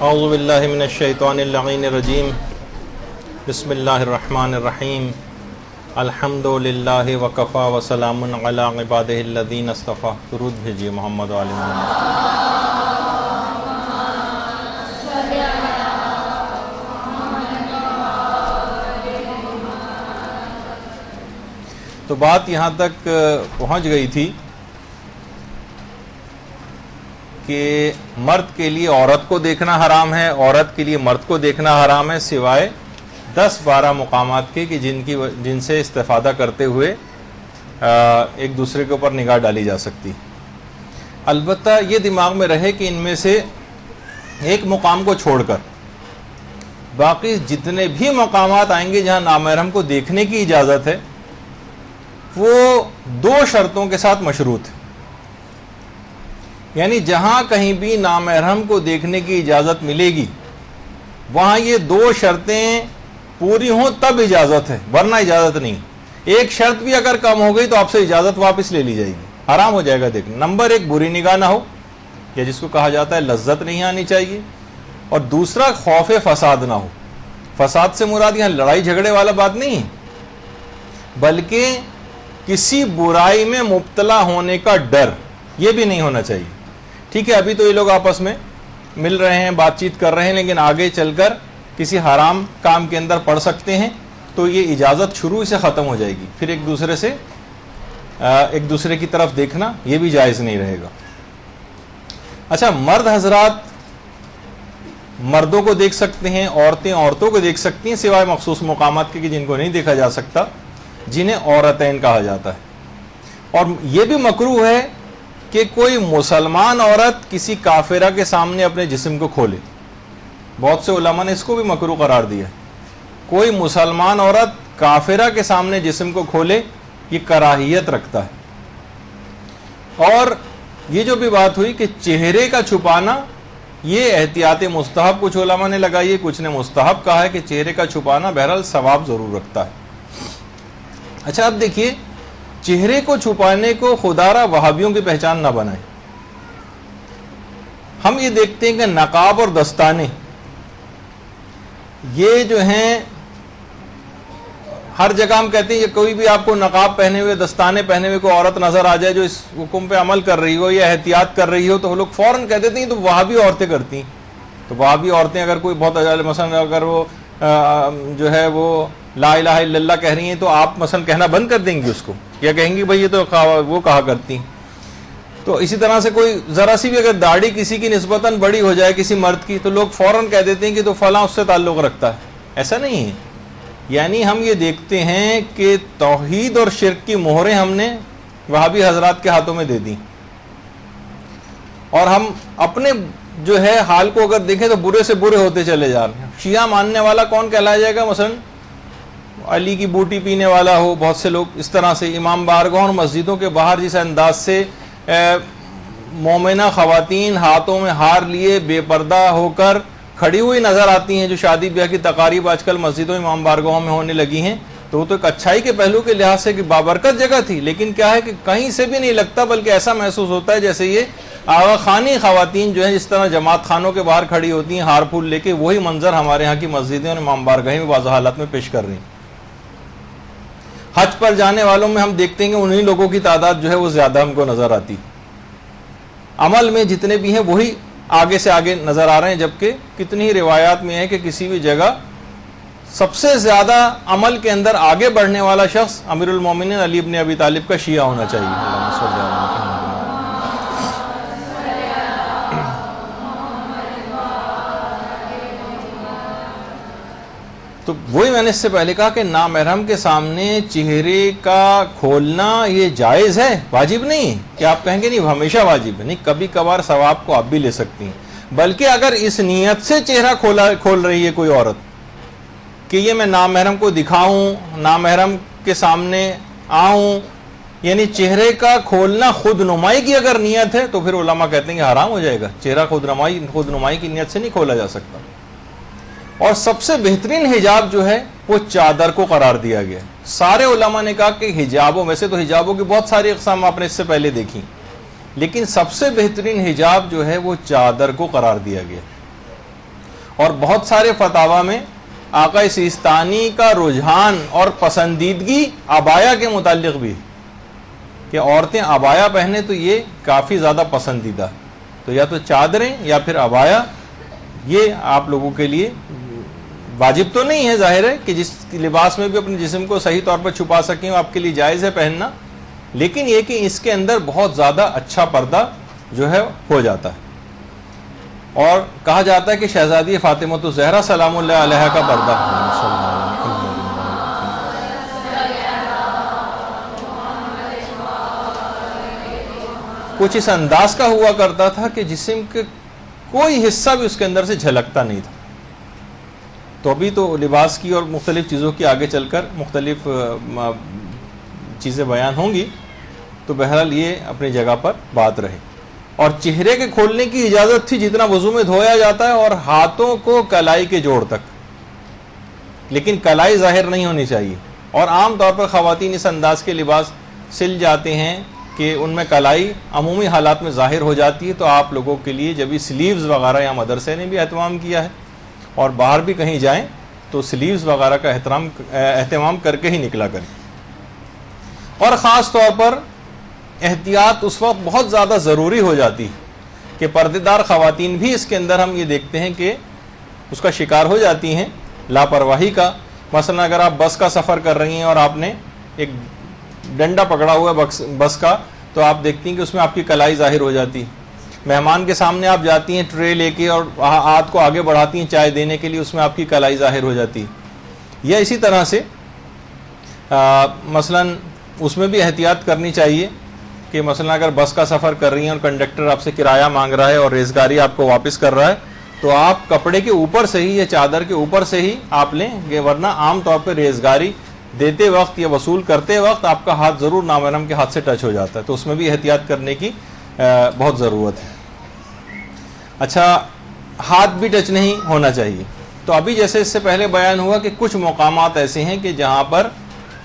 اعوذ باللہ من الشیطان اللعین الرجیم بسم اللہ الرحمن الرحیم الحمد للہ وکفا وسلام علی عبادہ الذین اصطفیٰ. درود بھیجیے محمد و آل محمد. تو بات یہاں تک پہنچ گئی تھی کہ مرد کے لیے عورت کو دیکھنا حرام ہے، عورت کے لیے مرد کو دیکھنا حرام ہے، سوائے 10-12 مقامات کے کہ جن سے استفادہ کرتے ہوئے ایک دوسرے کے اوپر نگاہ ڈالی جا سکتی. البتہ یہ دماغ میں رہے کہ ان میں سے ایک مقام کو چھوڑ کر باقی جتنے بھی مقامات آئیں گے جہاں نامحرم کو دیکھنے کی اجازت ہے وہ 2 شرطوں کے ساتھ مشروط ہے. یعنی جہاں کہیں بھی نامحرم کو دیکھنے کی اجازت ملے گی وہاں یہ 2 شرطیں پوری ہوں تب اجازت ہے، ورنہ اجازت نہیں. ایک شرط بھی اگر کم ہو گئی تو آپ سے اجازت واپس لے لی جائے گی، حرام ہو جائے گا دیکھنا. نمبر 1 بری نگاہ نہ ہو، یا جس کو کہا جاتا ہے لذت نہیں آنی چاہیے. اور دوسرا خوف فساد نہ ہو. فساد سے مراد یہاں لڑائی جھگڑے والا بات نہیں ہے، بلکہ کسی برائی میں مبتلا ہونے کا ڈر، یہ بھی نہیں ہونا چاہیے. ٹھیک ہے، ابھی تو یہ لوگ آپس میں مل رہے ہیں، بات چیت کر رہے ہیں، لیکن آگے چل کر کسی حرام کام کے اندر پڑ سکتے ہیں تو یہ اجازت شروع سے ختم ہو جائے گی. پھر ایک دوسرے کی طرف دیکھنا یہ بھی جائز نہیں رہے گا. اچھا، مرد حضرات مردوں کو دیکھ سکتے ہیں، عورتیں عورتوں کو دیکھ سکتی ہیں، سوائے مخصوص مقامات کے جن کو نہیں دیکھا جا سکتا، جنہیں عورتین کہا جاتا ہے. اور یہ بھی مکروہ ہے کہ کوئی مسلمان عورت کسی کافرہ کے سامنے اپنے جسم کو کھولے. بہت سے علماء نے اس کو بھی مکروہ قرار دیا ہے. کوئی مسلمان عورت کافرہ کے سامنے جسم کو کھولے یہ کراہیت رکھتا ہے. اور یہ جو بھی بات ہوئی کہ چہرے کا چھپانا، یہ احتیاط مستحب کچھ علماء نے لگائی ہے، کچھ نے مستحب کہا ہے کہ چہرے کا چھپانا بہرحال ثواب ضرور رکھتا ہے. اچھا، اب دیکھیے، چہرے کو چھپانے کو خدارہ وہابیوں کی پہچان نہ بنائیں. ہم یہ دیکھتے ہیں کہ نقاب اور دستانے یہ جو ہیں ہر جگہ ہم کہتے ہیں کہ کوئی بھی آپ کو نقاب پہنے ہوئے، دستانے پہنے ہوئے کوئی عورت نظر آ جائے جو اس حکم پہ عمل کر رہی ہو یا احتیاط کر رہی ہو تو وہ لوگ فوراً کہہ دیتے ہیں تو وہابی عورتیں کرتی ہیں. تو وہابی عورتیں اگر کوئی بہت مثلا اگر وہ جو ہے وہ لا الہ الا اللہ کہہ رہی ہیں تو آپ مثلا کہنا بند کر دیں گی اس کو، یا کہیں گی بھئی یہ تو وہ کہا کرتی ہیں. تو اسی طرح سے کوئی ذرا سی بھی اگر داڑھی کسی کی نسبتاً بڑی ہو جائے کسی مرد کی تو لوگ فوراً کہہ دیتے ہیں کہ تو فلاں اس سے تعلق رکھتا ہے. ایسا نہیں ہے. یعنی ہم یہ دیکھتے ہیں کہ توحید اور شرک کی مہریں ہم نے وہابی حضرات کے ہاتھوں میں دے دی، اور ہم اپنے جو ہے حال کو اگر دیکھیں تو برے سے برے ہوتے چلے جا رہے ہیں. شیعہ ماننے والا کون کہلایا جائے گا؟ مثلا علی کی بوٹی پینے والا ہو، بہت سے لوگ اس طرح سے امام بارگاہ اور مسجدوں کے باہر جس انداز سے مومنہ خواتین ہاتھوں میں ہار لیے بے پردہ ہو کر کھڑی ہوئی نظر آتی ہیں، جو شادی بیاہ کی تقاریب آج کل مسجدوں امام بارگاہوں میں ہونے لگی ہیں، تو وہ تو ایک اچھائی کے پہلو کے لحاظ سے کہ بابرکت جگہ تھی، لیکن کیا ہے کہ کہیں سے بھی نہیں لگتا، بلکہ ایسا محسوس ہوتا ہے جیسے یہ آغا خانی خواتین جو ہیں جس طرح جماعت خانوں کے باہر کھڑی ہوتی ہیں ہار پھول لے کے، وہی منظر ہمارے ہاں کی مسجدیں اور امام بارگاہیں واضح حالت میں پیش کر رہی ہیں. حج پر جانے والوں میں ہم دیکھتے ہیں کہ انہی لوگوں کی تعداد جو ہے وہ زیادہ ہم کو نظر آتی. عمل میں جتنے بھی ہیں وہی آگے سے آگے نظر آ رہے ہیں، جبکہ کتنی ہی روایات میں ہے کہ کسی بھی جگہ سب سے زیادہ عمل کے اندر آگے بڑھنے والا شخص امیر المومنین علی ابن ابی طالب کا شیعہ ہونا چاہیے. اللہم صلی اللہ علیہ وسلم. تو وہی میں نے اس سے پہلے کہا کہ نامحرم کے سامنے چہرے کا کھولنا یہ جائز ہے، واجب نہیں کہ آپ کہیں گے نہیں ہمیشہ واجب ہے، نہیں، کبھی کبھار ثواب کو آپ بھی لے سکتی ہیں. بلکہ اگر اس نیت سے چہرہ کھول رہی ہے کوئی عورت کہ یہ میں نامحرم کو دکھاؤں، نامحرم کے سامنے آؤں، یعنی چہرے کا کھولنا خود نمائی کی اگر نیت ہے تو پھر علماء کہتے ہیں کہ حرام ہو جائے گا. چہرہ خود نمائی کی نیت سے نہیں کھولا جا سکتا. اور سب سے بہترین حجاب جو ہے وہ چادر کو قرار دیا گیا. سارے علماء نے کہا کہ حجابوں میں سے تو حجابوں کی بہت ساری اقسام آپ نے اس سے پہلے دیکھی، لیکن سب سے بہترین حجاب جو ہے وہ چادر کو قرار دیا گیا. اور بہت سارے فتاوا میں آقا سیستانی کا رجحان اور پسندیدگی عبایا کے متعلق بھی کہ عورتیں عبایا پہنے تو یہ کافی زیادہ پسندیدہ، تو یا تو چادریں یا پھر عبایا، یہ آپ لوگوں کے لیے واجب تو نہیں ہے، ظاہر ہے کہ جس لباس میں بھی اپنے جسم کو صحیح طور پر چھپا سکیں آپ کے لیے جائز ہے پہننا، لیکن یہ کہ اس کے اندر بہت زیادہ اچھا پردہ جو ہے ہو جاتا ہے۔ اور کہا جاتا ہے کہ شہزادی فاطمہ الزہرا سلام اللہ علیہا کا پردہ کچھ اس انداز کا ہوا کرتا تھا کہ جسم کے کوئی حصہ بھی اس کے اندر سے جھلکتا نہیں تھا۔ تو ابھی تو لباس کی اور مختلف چیزوں کی آگے چل کر مختلف چیزیں بیان ہوں گی، تو بہرحال یہ اپنی جگہ پر بات رہے۔ اور چہرے کے کھولنے کی اجازت تھی جتنا وضو میں دھویا جاتا ہے، اور ہاتھوں کو کلائی کے جوڑ تک، لیکن کلائی ظاہر نہیں ہونی چاہیے۔ اور عام طور پر خواتین اس انداز کے لباس سل جاتے ہیں کہ ان میں کلائی عمومی حالات میں ظاہر ہو جاتی ہے، تو آپ لوگوں کے لیے جب یہ سلیوز وغیرہ یا مدرسے نے بھی اہتمام کیا ہے اور باہر بھی کہیں جائیں تو سلیوز وغیرہ کا اہتمام کر کے ہی نکلا کریں۔ اور خاص طور پر احتیاط اس وقت بہت زیادہ ضروری ہو جاتی ہے کہ پردے دار خواتین بھی اس کے اندر ہم یہ دیکھتے ہیں کہ اس کا شکار ہو جاتی ہیں لاپرواہی کا۔ مثلا اگر آپ بس کا سفر کر رہی ہیں اور آپ نے ایک ڈنڈا پکڑا ہوا ہے بس کا، تو آپ دیکھتی ہیں کہ اس میں آپ کی کلائی ظاہر ہو جاتی ہے۔ مہمان کے سامنے آپ جاتی ہیں ٹرے لے کے اور ہاتھ کو آگے بڑھاتی ہیں چائے دینے کے لیے، اس میں آپ کی کلائی ظاہر ہو جاتی ہے۔ یا اسی طرح سے مثلا اس میں بھی احتیاط کرنی چاہیے کہ مثلا اگر بس کا سفر کر رہی ہیں اور کنڈکٹر آپ سے کرایہ مانگ رہا ہے اور ریزگاری آپ کو واپس کر رہا ہے، تو آپ کپڑے کے اوپر سے ہی یا چادر کے اوپر سے ہی آپ لیں گے، ورنہ عام طور پہ ریزگاری دیتے وقت یا وصول کرتے وقت آپ کا ہاتھ ضرور نامحرم کے ہاتھ سے ٹچ ہو جاتا ہے، تو اس میں بھی احتیاط کرنے کی بہت ضرورت ہے۔ اچھا، ہاتھ بھی ٹچ نہیں ہونا چاہیے۔ تو ابھی جیسے اس سے پہلے بیان ہوا کہ کچھ مقامات ایسے ہیں کہ جہاں پر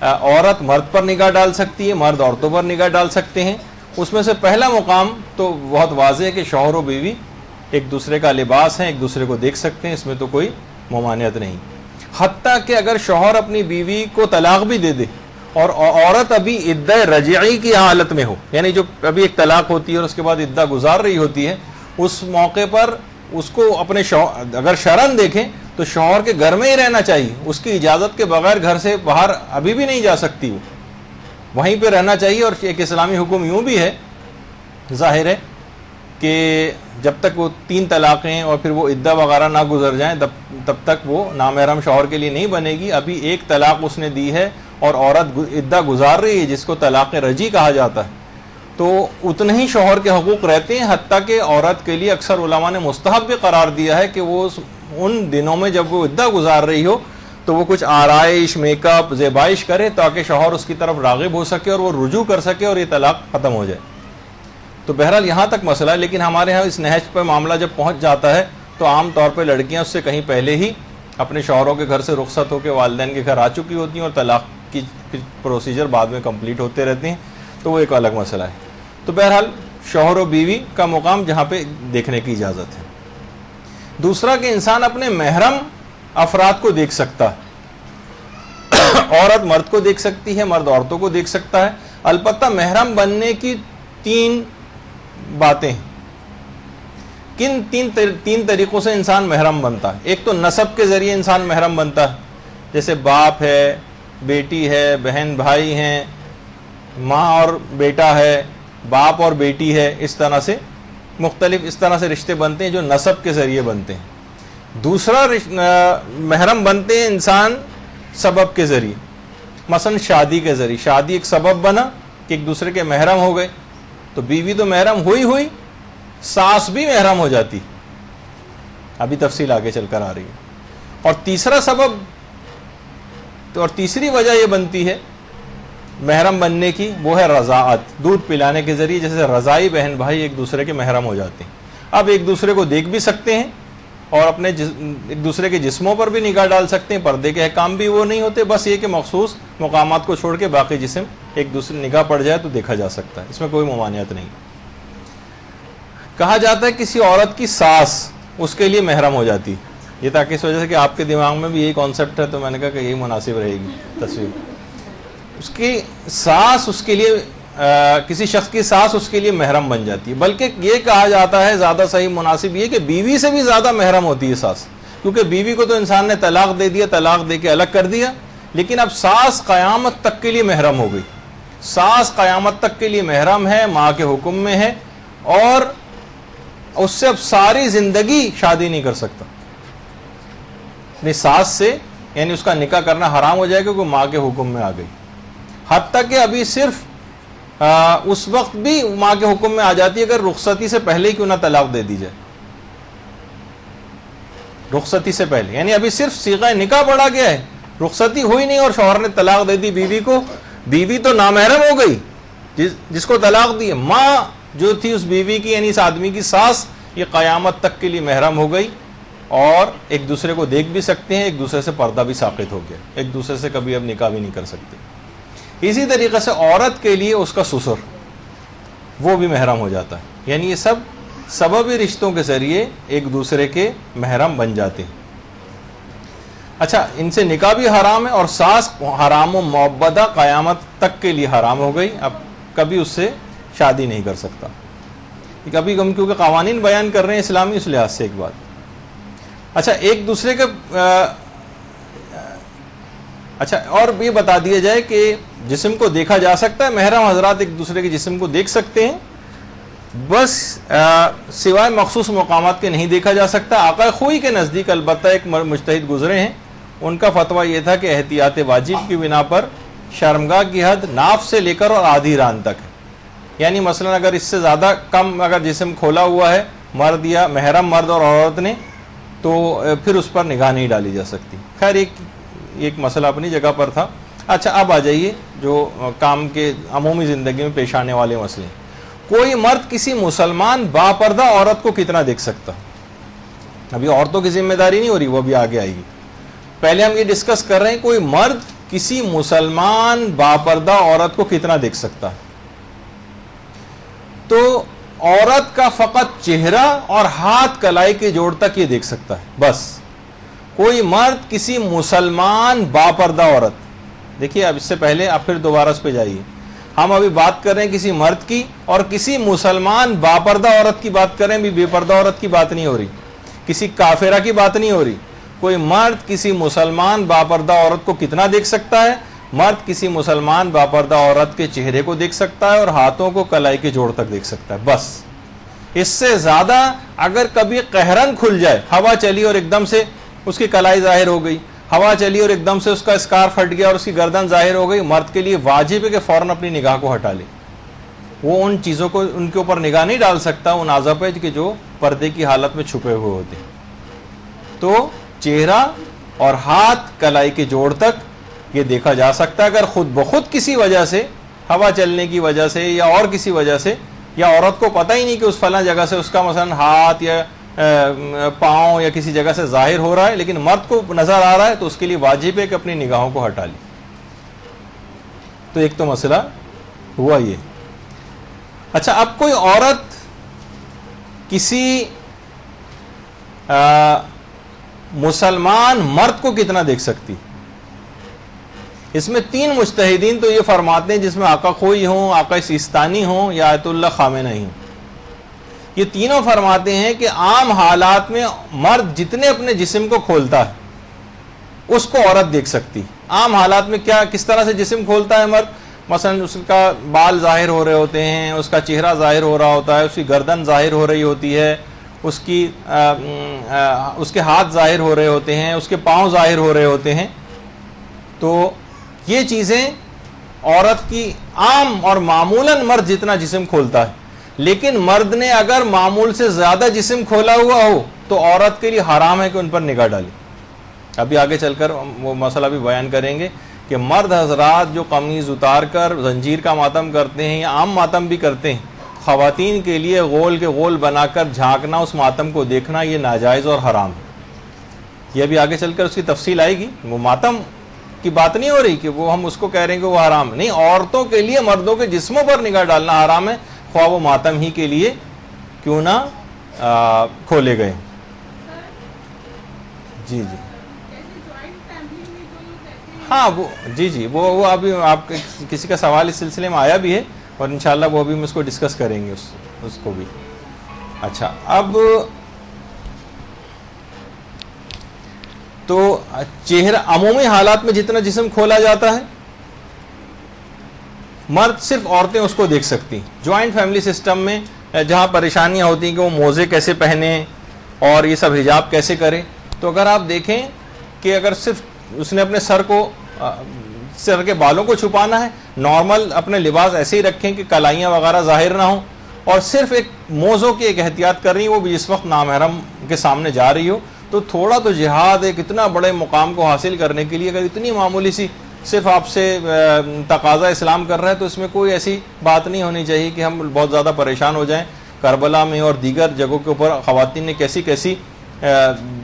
عورت مرد پر نگاہ ڈال سکتی ہے، مرد عورتوں پر نگاہ ڈال سکتے ہیں۔ اس میں سے پہلا مقام تو بہت واضح ہے کہ شوہر و بیوی ایک دوسرے کا لباس ہیں، ایک دوسرے کو دیکھ سکتے ہیں، اس میں تو کوئی ممانعت نہیں۔ حتیٰ کہ اگر شوہر اپنی بیوی کو طلاق بھی دے دے اور عورت ابھی عدہ رجعی کی حالت میں ہو، یعنی جو ابھی ایک طلاق ہوتی ہے اور اس کے بعد عدہ گزار رہی ہوتی ہے، اس موقع پر اس کو اپنے شوہر اگر شرعاً دیکھیں تو شوہر کے گھر میں ہی رہنا چاہیے، اس کی اجازت کے بغیر گھر سے باہر ابھی بھی نہیں جا سکتی، وہ وہیں پہ رہنا چاہیے۔ اور ایک اسلامی حکم یوں بھی ہے، ظاہر ہے کہ جب تک وہ 3 طلاقیں اور پھر وہ عدہ وغیرہ نہ گزر جائیں تب تک وہ نامحرم شوہر کے لیے نہیں بنے گی۔ ابھی ایک طلاق اس نے دی ہے اور عورت عدہ گزار رہی ہے، جس کو طلاق رجعی کہا جاتا ہے، تو اتنے ہی شوہر کے حقوق رہتے ہیں۔ حتیٰ کہ عورت کے لیے اکثر علماء نے مستحب بھی قرار دیا ہے کہ وہ ان دنوں میں جب وہ عدہ گزار رہی ہو تو وہ کچھ آرائش، میک اپ، زیبائش کرے تاکہ شوہر اس کی طرف راغب ہو سکے اور وہ رجوع کر سکے اور یہ طلاق ختم ہو جائے۔ تو بہرحال یہاں تک مسئلہ ہے، لیکن ہمارے ہاں اس نہج پہ معاملہ جب پہنچ جاتا ہے تو عام طور پہ لڑکیاں اس سے کہیں پہلے ہی اپنے شوہروں کے گھر سے رخصت ہو کے والدین کے گھر آ چکی ہوتی ہیں اور طلاق کی پروسیجر بعد میں کمپلیٹ ہوتے رہتے ہیں، تو وہ ایک الگ مسئلہ ہے۔ تو بہرحال شوہر و بیوی کا مقام جہاں پہ دیکھنے کی اجازت ہے۔ دوسرا کہ انسان اپنے محرم افراد کو دیکھ سکتا ہے، عورت مرد کو دیکھ سکتی ہے، مرد عورتوں کو دیکھ سکتا ہے۔ البتہ محرم بننے کی 3 باتیں، کن 3 طریقوں سے انسان محرم بنتا ہے۔ ایک تو نسب کے ذریعے انسان محرم بنتا ہے، جیسے باپ ہے، بیٹی ہے، بہن بھائی ہیں، ماں اور بیٹا ہے، باپ اور بیٹی ہے، اس طرح سے مختلف اس طرح سے رشتے بنتے ہیں جو نسب کے ذریعے بنتے ہیں۔ دوسرا محرم بنتے ہیں انسان سبب کے ذریعے، مثلا شادی کے ذریعے، شادی ایک سبب بنا کہ ایک دوسرے کے محرم ہو گئے، تو بیوی تو محرم ہوئی، ساس بھی محرم ہو جاتی، ابھی تفصیل آگے چل کر آ رہی ہے۔ اور تیسرا سبب اور تیسری وجہ یہ بنتی ہے محرم بننے کی، وہ ہے رضاعت، دودھ پلانے کے ذریعے جیسے رضائی بہن بھائی ایک دوسرے کے محرم ہو جاتے ہیں، اب ایک دوسرے کو دیکھ بھی سکتے ہیں اور اپنے ایک دوسرے کے جسموں پر بھی نگاہ ڈال سکتے ہیں، پردے کے احکام بھی وہ نہیں ہوتے، بس یہ کہ مخصوص مقامات کو چھوڑ کے باقی جسم ایک دوسرے نگاہ پڑ جائے تو دیکھا جا سکتا ہے، اس میں کوئی ممانعت نہیں۔ کہا جاتا ہے کسی عورت کی ساس اس کے لیے محرم ہو جاتی، یہ تاکہ اس وجہ سے کہ آپ کے دماغ میں بھی یہی کانسیپٹ ہے تو میں نے کہا کہ یہی مناسب رہے گی تصویر. اس کی ساس اس کے لیے کسی شخص کی ساس اس کے لیے محرم بن جاتی ہے. بلکہ یہ کہا جاتا ہے زیادہ صحیح مناسب یہ کہ بیوی سے بھی زیادہ محرم ہوتی ہے ساس, کیونکہ بیوی کو تو انسان نے طلاق دے دیا, طلاق دے کے الگ کر دیا, لیکن اب ساس قیامت تک کے لیے محرم ہو گئی. ساس قیامت تک کے لیے محرم ہے, ماں کے حکم میں ہے, اور اس سے اب ساری زندگی شادی نہیں کر سکتا. اپنی ساس سے یعنی اس کا نکاح کرنا حرام ہو جائے گا کیونکہ ماں کے حکم میں آ گئی. حتیٰ کہ ابھی صرف اس وقت بھی ماں کے حکم میں آ جاتی ہے اگر رخصتی سے پہلے ہی کیوں نہ طلاق دے دی جائے. رخصتی سے پہلے یعنی ابھی صرف صیغہ نکاح پڑھا گیا ہے, رخصتی ہوئی نہیں اور شوہر نے طلاق دے دی بیوی کو. بیوی تو نامحرم ہو گئی جس کو طلاق دی. ماں جو تھی اس بیوی کی یعنی اس آدمی کی ساس, یہ قیامت تک کے لیے محرم ہو گئی, اور ایک دوسرے کو دیکھ بھی سکتے ہیں, ایک دوسرے سے پردہ بھی ساقط ہو گیا, ایک دوسرے سے کبھی اب نکاح بھی نہیں کر سکتے. اسی طریقے سے عورت کے لیے اس کا سسر وہ بھی محرم ہو جاتا ہے. یعنی یہ سب سببی رشتوں کے ذریعے ایک دوسرے کے محرم بن جاتے ہیں. اچھا, ان سے نکاح بھی حرام ہے اور ساس حرام و معبدہ قیامت تک کے لیے حرام ہو گئی, اب کبھی اس سے شادی نہیں کر سکتا. کبھی ہم کیونکہ قوانین بیان کر رہے ہیں اسلامی, اس لحاظ سے ایک بات. اچھا, ایک دوسرے کے اچھا اور یہ بتا دیا جائے کہ جسم کو دیکھا جا سکتا ہے, محرم حضرات ایک دوسرے کے جسم کو دیکھ سکتے ہیں, بس سوائے مخصوص مقامات کے نہیں دیکھا جا سکتا. آقا خوئی کے نزدیک البتہ ایک مجتہد گزرے ہیں, ان کا فتویٰ یہ تھا کہ احتیاط واجب کی بنا پر شرمگاہ کی حد ناف سے لے کر اور آدھی ران تک ہے. یعنی مثلا اگر اس سے زیادہ کم اگر جسم کھولا ہوا ہے مرد یا محرم مرد اور عورت نے, تو پھر اس پر نگاہ نہیں ڈالی جا سکتی. خیر ایک مسئلہ اپنی جگہ پر تھا. اچھا, اب آ جائیے جو کام کے عمومی زندگی میں پیش آنے والے مسئلے. کوئی مرد کسی مسلمان باپردہ عورت کو کتنا دیکھ سکتا؟ ابھی عورتوں کی ذمہ داری نہیں ہو رہی, وہ بھی آگے آئے گی. پہلے ہم یہ ڈسکس کر رہے ہیں کوئی مرد کسی مسلمان باپردہ عورت کو کتنا دیکھ سکتا ہے. تو عورت کا فقط چہرہ اور ہاتھ کلائی کے جوڑ تک یہ دیکھ سکتا ہے بس. کوئی مرد کسی مسلمان باپردہ عورت, دیکھیے اب اس سے پہلے آپ پھر دوبارہ اس پہ جائیے, ہم ابھی بات کر رہے ہیں کسی مرد کی اور کسی مسلمان باپردہ عورت کی بات کر رہے ہیں, بھی بے پردہ عورت کی بات نہیں ہو رہی, کسی کافرہ کی بات نہیں ہو رہی. کوئی مرد کسی مسلمان باپردہ عورت کو کتنا دیکھ سکتا ہے؟ مرد کسی مسلمان باپردہ عورت کے چہرے کو دیکھ سکتا ہے اور ہاتھوں کو کلائی کے جوڑ تک دیکھ سکتا ہے بس. اس سے زیادہ اگر کبھی قہرن کھل جائے, ہوا چلی اور ایک دم سے اس کی کلائی ظاہر ہو گئی, ہوا چلی اور ایک دم سے اس کا اسکار پھٹ گیا اور اس کی گردن ظاہر ہو گئی, مرد کے لیے واجب ہے کہ فوراً اپنی نگاہ کو ہٹا لے. وہ ان چیزوں کو ان کے اوپر نگاہ نہیں ڈال سکتا, ان اعضاء پہ کہ جو پردے کی حالت میں چھپے ہوئے ہوتے ہیں. تو چہرہ اور ہاتھ کلائی کے جوڑ تک یہ دیکھا جا سکتا ہے. اگر خود بخود کسی وجہ سے, ہوا چلنے کی وجہ سے یا اور کسی وجہ سے, یا عورت کو پتہ ہی نہیں کہ اس فلاں جگہ سے اس کا مثلا ہاتھ یا پاؤں یا کسی جگہ سے ظاہر ہو رہا ہے, لیکن مرد کو نظر آ رہا ہے, تو اس کے لیے واجب ہے کہ اپنی نگاہوں کو ہٹا لے. تو ایک تو مسئلہ ہوا یہ. اچھا, اب کوئی عورت کسی مسلمان مرد کو کتنا دیکھ سکتی؟ اس میں 3 مجتہدین تو یہ فرماتے ہیں, جس میں آقا خوئی ہوں, آقا سیستانی ہوں یا آیت اللہ خامنہئی ہوں. یہ تینوں فرماتے ہیں کہ عام حالات میں مرد جتنے اپنے جسم کو کھولتا ہے اس کو عورت دیکھ سکتی. عام حالات میں کس طرح سے جسم کھولتا ہے مرد؟ مثلا اس کا بال ظاہر ہو رہے ہوتے ہیں, اس کا چہرہ ظاہر ہو رہا ہوتا ہے, اس کی گردن ظاہر ہو رہی ہوتی ہے, اس کے ہاتھ ظاہر ہو رہے ہوتے ہیں, اس کے پاؤں ظاہر ہو رہے ہوتے ہیں. تو یہ چیزیں عورت کی عام اور معمولاً مرد جتنا جسم کھولتا ہے, لیکن مرد نے اگر معمول سے زیادہ جسم کھولا ہوا ہو تو عورت کے لیے حرام ہے کہ ان پر نگاہ ڈالے. ابھی آگے چل کر وہ مسئلہ بھی بیان کریں گے کہ مرد حضرات جو قمیض اتار کر زنجیر کا ماتم کرتے ہیں یا عام ماتم بھی کرتے ہیں, خواتین کے لیے غول کے غول بنا کر جھانکنا, اس ماتم کو دیکھنا, یہ ناجائز اور حرام ہے. یہ ابھی آگے چل کر اس کی تفصیل آئے گی. وہ ماتم کی بات نہیں ہو رہی کہ وہ ہم اس کو کہہ رہے ہیں کہ وہ حرام نہیں, عورتوں کے لیے مردوں کے جسموں پر نگاہ ڈالنا حرام ہے, خواہ وہ ماتم ہی کے لیے کیوں نہ کھولے گئے. جی جی ہاں وہ جی وہ ابھی آپ کسی کا سوال اس سلسلے میں آیا بھی ہے اور انشاءاللہ وہ ابھی ہم اس کو ڈسکس کریں گے اس کو بھی. اچھا اب تو چہرہ عمومی حالات میں جتنا جسم کھولا جاتا ہے مرد صرف عورتیں اس کو دیکھ سکتی. جوائنٹ فیملی سسٹم میں جہاں پریشانیاں ہوتی ہیں کہ وہ موزے کیسے پہنے اور یہ سب حجاب کیسے کرے, تو اگر آپ دیکھیں کہ اگر صرف اس نے اپنے سر کے بالوں کو چھپانا ہے, نارمل اپنے لباس ایسے ہی رکھیں کہ کلائیاں وغیرہ ظاہر نہ ہوں, اور صرف ایک موزوں کی ایک احتیاط کر رہی ہے, وہ بھی جس وقت نامحرم کے سامنے جا رہی ہو, تو تھوڑا تو جہاد ایک اتنا بڑے مقام کو حاصل کرنے کے لیے اگر اتنی معمولی سی صرف آپ سے تقاضا اسلام کر رہا ہے, تو اس میں کوئی ایسی بات نہیں ہونی چاہیے کہ ہم بہت زیادہ پریشان ہو جائیں. کربلا میں اور دیگر جگہوں کے اوپر خواتین نے کیسی کیسی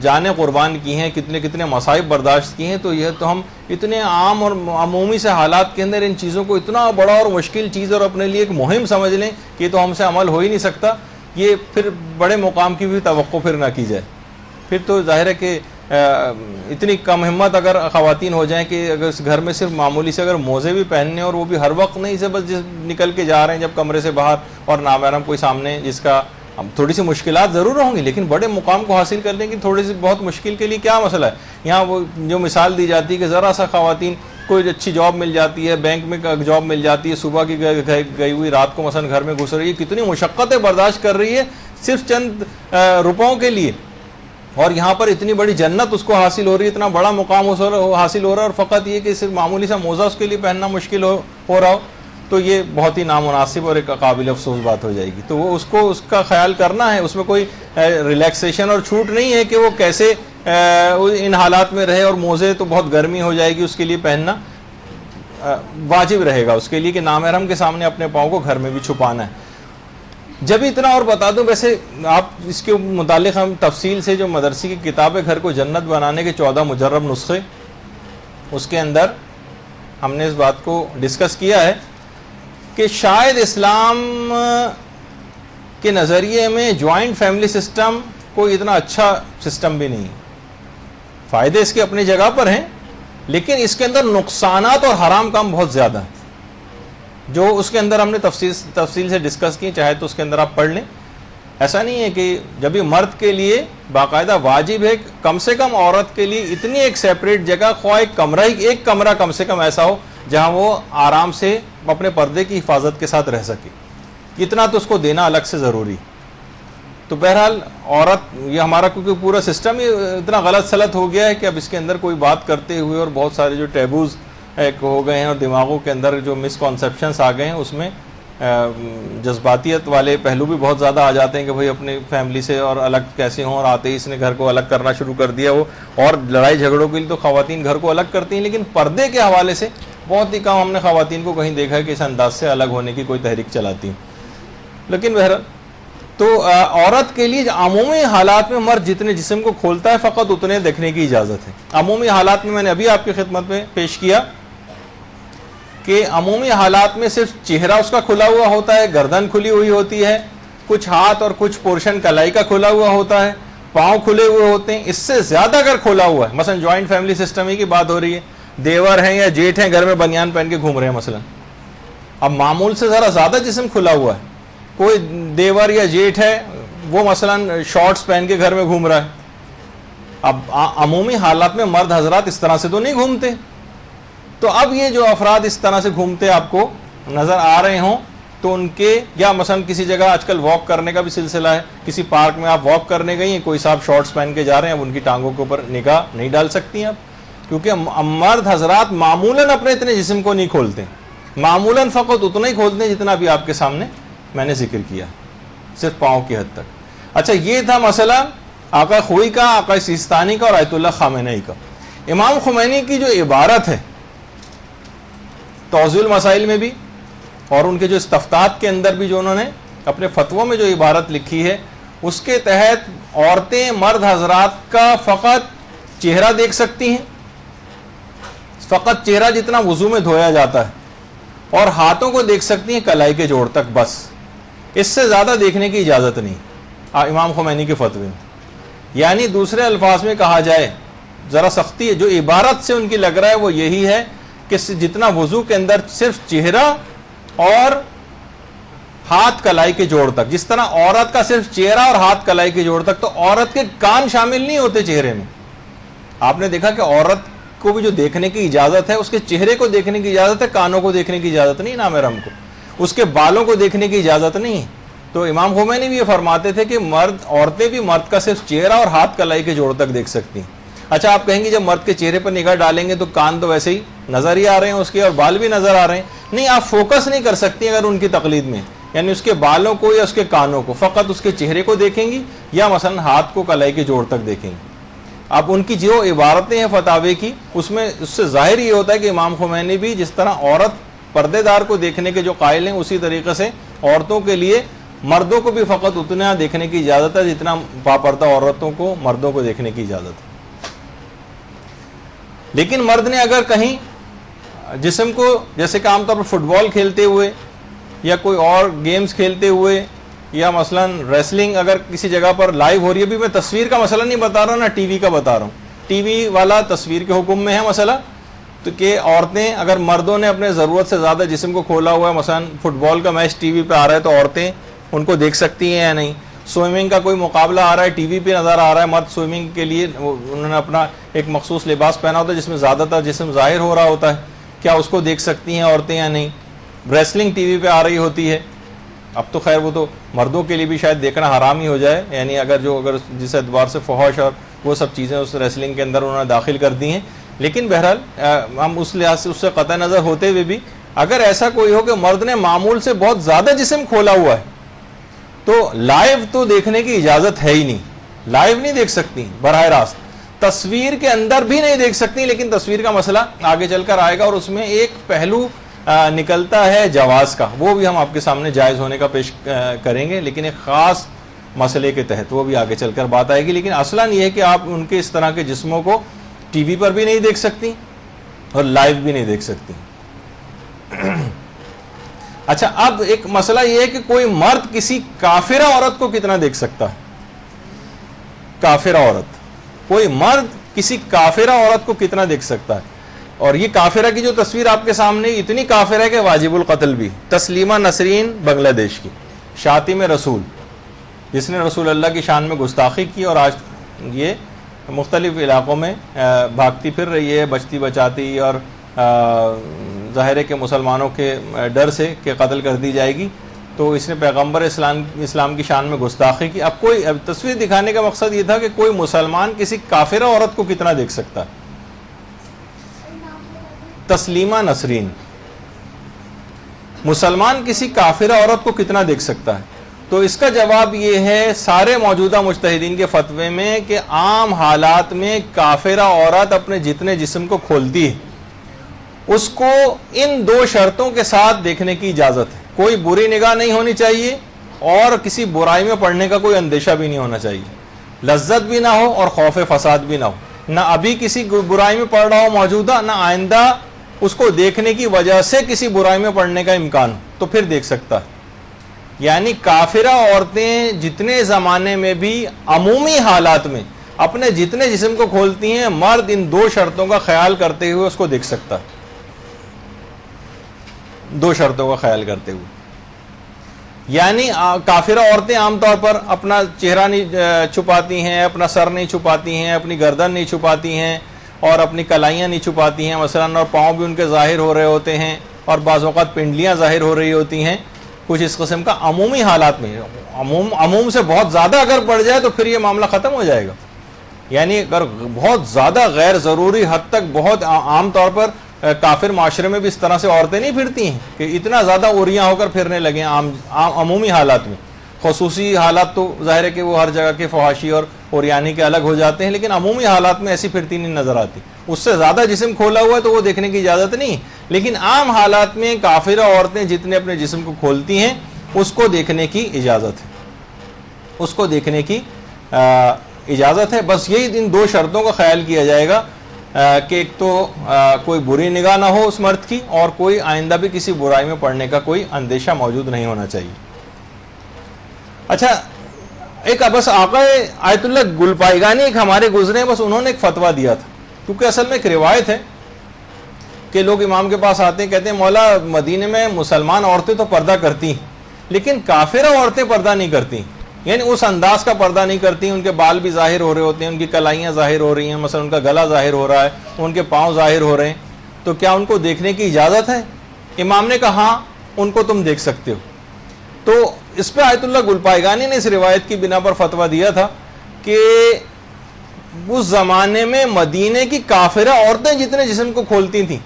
جانیں قربان کی ہیں, کتنے کتنے مصائب برداشت کی ہیں, تو یہ تو ہم اتنے عام اور عمومی سے حالات کے اندر ان چیزوں کو اتنا بڑا اور مشکل چیز اور اپنے لیے ایک مہم سمجھ لیں کہ یہ تو ہم سے عمل ہو ہی نہیں سکتا, یہ پھر بڑے مقام کی بھی توقع پھر نہ کی جائے. پھر تو ظاہر ہے کہ اتنی کم ہمت اگر خواتین ہو جائیں کہ اگر اس گھر میں صرف معمولی سے اگر موزے بھی پہننے اور وہ بھی ہر وقت نہیں سے بس نکل کے جا رہے ہیں جب کمرے سے باہر اور نامحرم کوئی سامنے, جس کا تھوڑی سی مشکلات ضرور ہوں گی لیکن بڑے مقام کو حاصل کرنے کی تھوڑی سی بہت مشکل کے لیے کیا مسئلہ ہے. یہاں وہ جو مثال دی جاتی ہے کہ ذرا سا خواتین کوئی اچھی جاب مل جاتی ہے, بینک میں جاب مل جاتی ہے, صبح کی گئی ہوئی رات کو مثلا گھر میں گھس رہی ہے, کتنی مشقتیں برداشت کر رہی ہے صرف چند روپوں کے لیے, اور یہاں پر اتنی بڑی جنت اس کو حاصل ہو رہی ہے, اتنا بڑا مقام حاصل ہو رہا ہے, اور فقط یہ کہ صرف معمولی سا موزہ اس کے لیے پہننا مشکل ہو رہا ہو, تو یہ بہت ہی نامناسب اور ایک قابل افسوس بات ہو جائے گی. تو وہ اس کا خیال کرنا ہے, اس میں کوئی ریلیکسیشن اور چھوٹ نہیں ہے کہ وہ کیسے ان حالات میں رہے, اور موزے تو بہت گرمی ہو جائے گی اس کے لیے پہننا واجب رہے گا اس کے لیے کہ نامحرم کے سامنے اپنے پاؤں کو گھر میں بھی چھپانا ہے. جب اتنا اور بتا دوں, ویسے آپ اس کے متعلق ہم تفصیل سے جو مدرسی کی کتاب ہے گھر کو جنت بنانے کے 14 مجرب نسخے, اس کے اندر ہم نے اس بات کو ڈسکس کیا ہے کہ شاید اسلام کے نظریے میں جوائنٹ فیملی سسٹم کوئی اتنا اچھا سسٹم بھی نہیں. فائدے اس کے اپنی جگہ پر ہیں لیکن اس کے اندر نقصانات اور حرام کام بہت زیادہ ہیں, جو اس کے اندر ہم نے تفصیل سے ڈسکس کی, چاہے تو اس کے اندر آپ پڑھ لیں. ایسا نہیں ہے کہ جب یہ مرد کے لیے باقاعدہ واجب ہے کم سے کم عورت کے لیے اتنی ایک سیپریٹ جگہ, خواہ ایک کمرہ کم سے کم ایسا ہو جہاں وہ آرام سے اپنے پردے کی حفاظت کے ساتھ رہ سکے, اتنا تو اس کو دینا الگ سے ضروری. تو بہرحال عورت, یہ ہمارا کیونکہ پورا سسٹم ہی اتنا غلط سلط ہو گیا ہے کہ اب اس کے اندر کوئی بات کرتے ہوئے اور بہت سارے جو ٹیبوز ہو گئے ہیں اور دماغوں کے اندر جو مسکنسیپشنس آ گئے ہیں, اس میں جذباتیت والے پہلو بھی بہت زیادہ آ جاتے ہیں کہ بھئی اپنی فیملی سے اور الگ کیسے ہوں, اور آتے ہی اس نے گھر کو الگ کرنا شروع کر دیا. وہ اور لڑائی جھگڑوں کے لیے تو خواتین گھر کو الگ کرتی ہیں, لیکن پردے کے حوالے سے بہت ہی کم ہم نے خواتین کو کہیں دیکھا ہے کہ اس انداز سے الگ ہونے کی کوئی تحریک چلاتی ہیں. لیکن بہرحال تو عورت کے لیے عمومی حالات میں مرد جتنے جسم کو کھولتا ہے فقط اتنے دیکھنے کی اجازت ہے. عمومی حالات میں نے ابھی آپ کی خدمت میں پیش کیا کہ عمومی حالات میں صرف چہرہ اس کا کھلا ہوا ہوتا ہے, گردن کھلی ہوئی ہوتی ہے, کچھ ہاتھ اور کچھ پورشن کلائی کا کھلا ہوا ہوتا ہے, پاؤں کھلے ہوئے ہوتے ہیں. اس سے زیادہ اگر کھلا ہوا ہے, مثلا جوائنٹ فیملی سسٹم ہی کی بات ہو رہی ہے, دیور ہیں یا جیٹھ ہیں گھر میں بنیان پہن کے گھوم رہے ہیں مثلا, اب معمول سے ذرا زیادہ جسم کھلا ہوا ہے, کوئی دیور یا جیٹھ ہے وہ مثلا شارٹس پہن کے گھر میں گھوم رہا ہے. اب عمومی حالات میں مرد حضرات اس طرح سے تو نہیں گھومتے, تو اب یہ جو افراد اس طرح سے گھومتے آپ کو نظر آ رہے ہوں تو ان کے, یا مثلا کسی جگہ آج کل واک کرنے کا بھی سلسلہ ہے, کسی پارک میں آپ واک کرنے گئی ہیں, کوئی صاحب شارٹس پہن کے جا رہے ہیں, اب ان کی ٹانگوں کے اوپر نگاہ نہیں ڈال سکتی ہیں آپ, کیونکہ مرد حضرات معمولاً اپنے اتنے جسم کو نہیں کھولتے, معمولاً فقط اتنا ہی کھولتے ہیں جتنا بھی آپ کے سامنے میں نے ذکر کیا, صرف پاؤں کی حد تک. اچھا, یہ تھا مسئلہ آقا خوئی کا, آقا سیستانی کا اور آیت اللہ خامنئی کا. امام خمینی کی جو عبارت ہے توضیح المسائل میں بھی اور ان کے جو استفتاحات کے اندر بھی جو انہوں نے اپنے فتووں میں جو عبارت لکھی ہے, اس کے تحت عورتیں مرد حضرات کا فقط چہرہ دیکھ سکتی ہیں, فقط چہرہ جتنا وضو میں دھویا جاتا ہے, اور ہاتھوں کو دیکھ سکتی ہیں کلائی کے جوڑ تک, بس اس سے زیادہ دیکھنے کی اجازت نہیں امام خمینی کے فتوے میں. یعنی دوسرے الفاظ میں کہا جائے ذرا سختی ہے جو عبارت سے ان کی لگ رہا ہے وہ یہی ہے کہ جتنا وضو کے اندر صرف چہرہ اور ہاتھ کلائی کے جوڑ تک، جس طرح عورت کا صرف چہرہ اور ہاتھ کلائی کے جوڑ تک، تو عورت کے کان شامل نہیں ہوتے چہرے میں. آپ نے دیکھا کہ عورت کو بھی جو دیکھنے کی اجازت ہے، اس کے چہرے کو دیکھنے کی اجازت ہے، کانوں کو دیکھنے کی اجازت نہیں، نام رم کو، اس کے بالوں کو دیکھنے کی اجازت نہیں ہے. تو امام خمینی بھی یہ فرماتے تھے کہ عورتیں بھی مرد کا صرف چہرہ اور ہاتھ کلائی کے جوڑ تک دیکھ سکتی ہیں. اچھا آپ کہیں گے جب مرد کے چہرے پر نگاہ ڈالیں گے تو کان تو ویسے ہی نظر ہی آ رہے ہیں اس کے، اور بال بھی نظر آ رہے ہیں. نہیں، آپ فوکس نہیں کر سکتی اگر ان کی تقلید میں، یعنی اس کے بالوں کو یا اس کے کانوں کو، فقط اس کے چہرے کو دیکھیں گی یا مثلا ہاتھ کو کلائی کے جوڑ تک دیکھیں گی. اب ان کی جو عبارتیں ہیں فتاوی کی، اس میں اس سے ظاہر یہ ہوتا ہے کہ امام خمینی بھی جس طرح عورت پردے دار کو دیکھنے کے جو قائل ہیں، اسی طریقے سے عورتوں کے لیے مردوں کو بھی فقط اتنا دیکھنے کی اجازت ہے جتنا پاپردہ عورتوں کو مردوں کو دیکھنے کی اجازت ہے. لیکن مرد نے اگر کہیں جسم کو، جیسے کہ عام طور پر فٹ بال کھیلتے ہوئے یا کوئی اور گیمز کھیلتے ہوئے یا مثلا ریسلنگ اگر کسی جگہ پر لائیو ہو رہی ہے، بھی میں تصویر کا مسئلہ نہیں بتا رہا ہوں، نہ ٹی وی کا بتا رہا ہوں، ٹی وی والا تصویر کے حکم میں ہے مسئلہ، تو کہ عورتیں اگر مردوں نے اپنے ضرورت سے زیادہ جسم کو کھولا ہوا ہے، مثلا فٹ بال کا میچ ٹی وی پہ آ رہا ہے تو عورتیں ان کو دیکھ سکتی ہیں یا نہیں. سوئمنگ کا کوئی مقابلہ آ رہا ہے، ٹی وی پہ نظر آ رہا ہے، مرد سوئمنگ کے لیے انہوں نے اپنا ایک مخصوص لباس پہنا ہوتا ہے جس میں زیادہ تر جسم ظاہر ہو رہا ہوتا ہے، کیا اس کو دیکھ سکتی ہیں عورتیں یا نہیں. ریسلنگ ٹی وی پہ آ رہی ہوتی ہے، اب تو خیر وہ تو مردوں کے لیے بھی شاید دیکھنا حرام ہی ہو جائے، یعنی اگر جس اعتبار سے فحش اور وہ سب چیزیں اس ریسلنگ کے اندر انہوں نے داخل کر دی ہیں. لیکن بہرحال ہم اس لحاظ سے اس سے قطع نظر ہوتے ہوئے بھی اگر ایسا کوئی ہو کہ مرد نے معمول سے بہت زیادہ جسم کھولا ہوا ہے، تو لائیو تو دیکھنے کی اجازت ہے ہی نہیں، لائیو نہیں دیکھ سکتی براہ راست، تصویر کے اندر بھی نہیں دیکھ سکتی. لیکن تصویر کا مسئلہ آگے چل کر آئے گا اور اس میں ایک پہلو نکلتا ہے جواز کا، وہ بھی ہم آپ کے سامنے جائز ہونے کا پیش کریں گے، لیکن ایک خاص مسئلے کے تحت، وہ بھی آگے چل کر بات آئے گی. لیکن اصلاً یہ ہے کہ آپ ان کے اس طرح کے جسموں کو ٹی وی پر بھی نہیں دیکھ سکتی اور لائیو بھی نہیں دیکھ سکتی. اچھا اب ایک مسئلہ یہ ہے کہ کوئی مرد کسی کافرہ عورت کو کتنا دیکھ سکتا ہے؟ کافرہ عورت، کوئی مرد کسی کافرہ عورت کو کتنا دیکھ سکتا ہے؟ اور یہ کافرہ کی جو تصویر آپ کے سامنے اتنی کافرہ ہے کہ واجب القتل بھی. تسلیمہ نسرین بنگلہ دیش کی شاطم رسول، جس نے رسول اللہ کی شان میں گستاخی کی اور آج یہ مختلف علاقوں میں بھاگتی پھر رہی ہے، بچتی بچاتی، اور ظاہر ہے کہ مسلمانوں کے ڈر سے کہ قتل کر دی جائے گی، تو اس نے پیغمبر اسلام کی شان میں گستاخی کی. اب کوئی تصویر دکھانے کا مقصد یہ تھا کہ کوئی مسلمان کسی کافرہ عورت کو کتنا دیکھ سکتا ہے. تسلیمہ نسرین، مسلمان کسی کافرہ عورت کو کتنا دیکھ سکتا ہے؟ تو اس کا جواب یہ ہے سارے موجودہ مجتہدین کے فتوے میں کہ عام حالات میں کافرہ عورت اپنے جتنے جسم کو کھولتی ہے اس کو ان دو شرطوں کے ساتھ دیکھنے کی اجازت ہے. کوئی بری نگاہ نہیں ہونی چاہیے اور کسی برائی میں پڑنے کا کوئی اندیشہ بھی نہیں ہونا چاہیے، لذت بھی نہ ہو اور خوف فساد بھی نہ ہو، نہ ابھی کسی برائی میں پڑ رہا ہو موجودہ، نہ آئندہ اس کو دیکھنے کی وجہ سے کسی برائی میں پڑنے کا امکان ہو، تو پھر دیکھ سکتا ہے. یعنی کافرہ عورتیں جتنے زمانے میں بھی عمومی حالات میں اپنے جتنے جسم کو کھولتی ہیں، مرد ان دو شرطوں کا خیال کرتے ہوئے اس کو دیکھ سکتا ہے. دو شرطوں کا خیال کرتے ہوئے، یعنی کافرہ عورتیں عام طور پر اپنا چہرہ نہیں چھپاتی ہیں، اپنا سر نہیں چھپاتی ہیں، اپنی گردن نہیں چھپاتی ہیں اور اپنی کلائیاں نہیں چھپاتی ہیں مثلا، اور پاؤں بھی ان کے ظاہر ہو رہے ہوتے ہیں اور بعض اوقات پنڈلیاں ظاہر ہو رہی ہوتی ہیں. کچھ اس قسم کا عمومی حالات میں، عموم سے بہت زیادہ اگر بڑھ جائے تو پھر یہ معاملہ ختم ہو جائے گا. یعنی اگر بہت زیادہ غیر ضروری حد تک، بہت عام طور پر کافر معاشرے میں بھی اس طرح سے عورتیں نہیں پھرتی ہیں کہ اتنا زیادہ اوریاں ہو کر پھرنے لگیں. عمومی حالات میں، خصوصی حالات تو ظاہر ہے کہ وہ ہر جگہ کے فحاشی اور اوریانی کے الگ ہو جاتے ہیں، لیکن عمومی حالات میں ایسی پھرتی نہیں نظر آتی. اس سے زیادہ جسم کھولا ہوا ہے تو وہ دیکھنے کی اجازت نہیں، لیکن عام حالات میں کافرہ عورتیں جتنے اپنے جسم کو کھولتی ہیں اس کو دیکھنے کی اجازت ہے، اس کو دیکھنے کی اجازت ہے. بس یہی ان دو شرطوں کا خیال کیا جائے گا کہ ایک تو کوئی بری نگاہ نہ ہو اس مرد کی، اور کوئی آئندہ بھی کسی برائی میں پڑنے کا کوئی اندیشہ موجود نہیں ہونا چاہیے. اچھا ایک بس آقا آیت اللہ گلپائگانی ایک ہمارے گزرے، بس انہوں نے ایک فتویٰ دیا تھا کیونکہ اصل میں ایک روایت ہے کہ لوگ امام کے پاس آتے ہیں، کہتے ہیں مولا مدینے میں مسلمان عورتیں تو پردہ کرتی لیکن کافرہ عورتیں پردہ نہیں کرتی، یعنی اس انداز کا پردہ نہیں کرتی، ان کے بال بھی ظاہر ہو رہے ہوتے ہیں، ان کی کلائیاں ظاہر ہو رہی ہیں، مثلا ان کا گلا ظاہر ہو رہا ہے، ان کے پاؤں ظاہر ہو رہے ہیں، تو کیا ان کو دیکھنے کی اجازت ہے؟ امام نے کہا ہاں ان کو تم دیکھ سکتے ہو۔ تو اس پہ آیت اللہ گلپائگانی نے اس روایت کی بنا پر فتویٰ دیا تھا کہ اس زمانے میں مدینے کی کافرہ عورتیں جتنے جسم کو کھولتی تھیں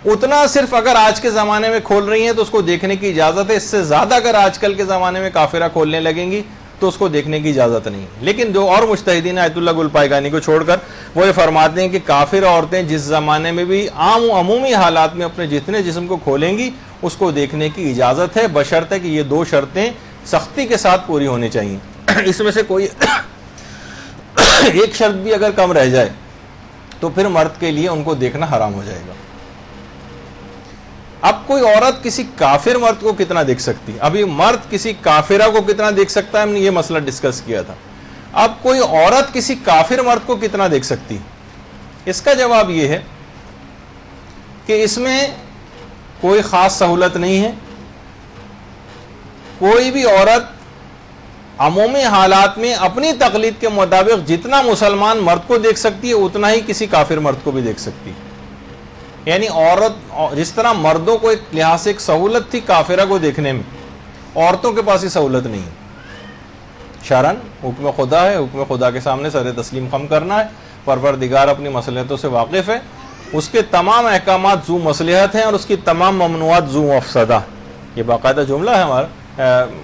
اتنا صرف اگر آج کے زمانے میں کھول رہی ہیں تو اس کو دیکھنے کی اجازت ہے، اس سے زیادہ اگر آج کل کے زمانے میں کافرہ کھولنے لگیں گی تو اس کو دیکھنے کی اجازت نہیں۔ لیکن جو اور مجتہدین آیت اللہ گلپائگانی کو چھوڑ کر وہ یہ فرماتے ہیں کہ کافر عورتیں جس زمانے میں بھی عام و عمومی حالات میں اپنے جتنے جسم کو کھولیں گی اس کو دیکھنے کی اجازت ہے، بشرطے کہ یہ دو شرطیں سختی کے ساتھ پوری ہونی چاہیے۔ اس میں سے کوئی ایک شرط بھی اگر کم رہ جائے تو پھر مرد کے لیے ان کو دیکھنا حرام ہو جائے گا۔ اب کوئی عورت کسی کافر مرد کو کتنا دیکھ سکتی ہے؟ ابھی مرد کسی کافرہ کو کتنا دیکھ سکتا ہے، ہم نے یہ مسئلہ ڈسکس کیا تھا۔ اب کوئی عورت کسی کافر مرد کو کتنا دیکھ سکتی ہے؟ اس کا جواب یہ ہے کہ اس میں کوئی خاص سہولت نہیں ہے۔ کوئی بھی عورت عمومی حالات میں اپنی تقلید کے مطابق جتنا مسلمان مرد کو دیکھ سکتی ہے اتنا ہی کسی کافر مرد کو بھی دیکھ سکتی ہے۔ یعنی عورت جس طرح مردوں کو ایک لحاظ سے ایک سہولت تھی کافرہ کو دیکھنے میں، عورتوں کے پاس یہ سہولت نہیں ہے۔ شرعاً حکم خدا ہے، حکم خدا کے سامنے سر تسلیم خم کرنا ہے، پروردگار اپنی مصلحتوں سے واقف ہے، اس کے تمام احکامات ذو مصلحت ہیں اور اس کی تمام ممنوعات ذو مفسدہ۔ یہ باقاعدہ جملہ ہے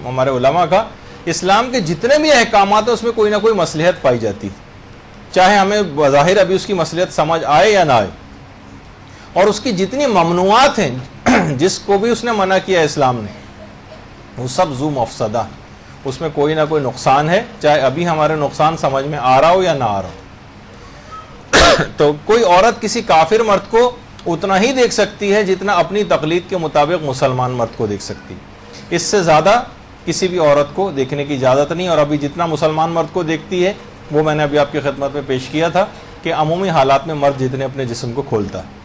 ہمارے علماء کا۔ اسلام کے جتنے بھی احکامات ہیں اس میں کوئی نہ کوئی مصلحت پائی جاتی ہے، چاہے ہمیں بظاہر ابھی اس کی مصلحت سمجھ آئے یا نہ آئے، اور اس کی جتنی ممنوعات ہیں جس کو بھی اس نے منع کیا اسلام نے وہ سب ذو مفسدہ، اس میں کوئی نہ کوئی نقصان ہے، چاہے ابھی ہمارے نقصان سمجھ میں آ رہا ہو یا نہ آ رہا ہو۔ تو کوئی عورت کسی کافر مرد کو اتنا ہی دیکھ سکتی ہے جتنا اپنی تقلید کے مطابق مسلمان مرد کو دیکھ سکتی، اس سے زیادہ کسی بھی عورت کو دیکھنے کی اجازت نہیں۔ اور ابھی جتنا مسلمان مرد کو دیکھتی ہے وہ میں نے ابھی آپ کی خدمت میں پیش کیا تھا کہ عمومی حالات میں مرد جتنے اپنے جسم کو کھولتا ہے۔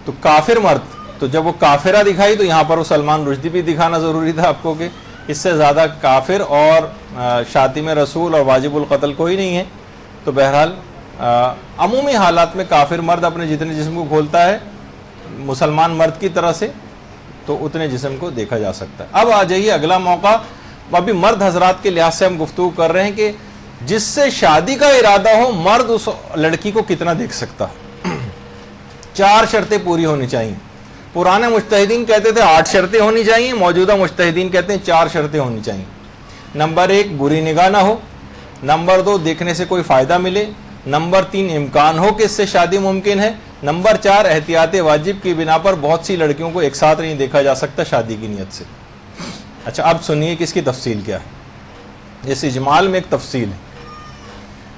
تو کافر مرد، تو جب وہ کافرہ دکھائی تو یہاں پر وہ سلمان رشدی بھی دکھانا ضروری تھا آپ کو کہ اس سے زیادہ کافر اور شاتم رسول اور واجب القتل کوئی نہیں ہے۔ تو بہرحال عمومی حالات میں کافر مرد اپنے جتنے جسم کو کھولتا ہے مسلمان مرد کی طرح سے تو اتنے جسم کو دیکھا جا سکتا ہے۔ اب آ جائیے اگلا موقع، ابھی مرد حضرات کے لحاظ سے ہم گفتگو کر رہے ہیں کہ جس سے شادی کا ارادہ ہو مرد اس لڑکی کو کتنا دیکھ سکتا۔ 4 شرطیں پوری ہونی چاہیے۔ پرانے مجتہدین کہتے تھے 8 شرطیں ہونی چاہیے، موجودہ مجتہدین کہتے ہیں 4 شرطیں ہونی چاہیے۔ نمبر 1 بری نگاہ نہ ہو، نمبر 2 دیکھنے سے کوئی فائدہ ملے، نمبر 3 امکان ہو کہ اس سے شادی ممکن ہے، نمبر 4 احتیاط واجب کی بنا پر بہت سی لڑکیوں کو ایک ساتھ نہیں دیکھا جا سکتا شادی کی نیت سے۔ اچھا اب سنیے کہ اس کی تفصیل کیا ہے۔ اس اجمال میں ایک تفصیل ہے۔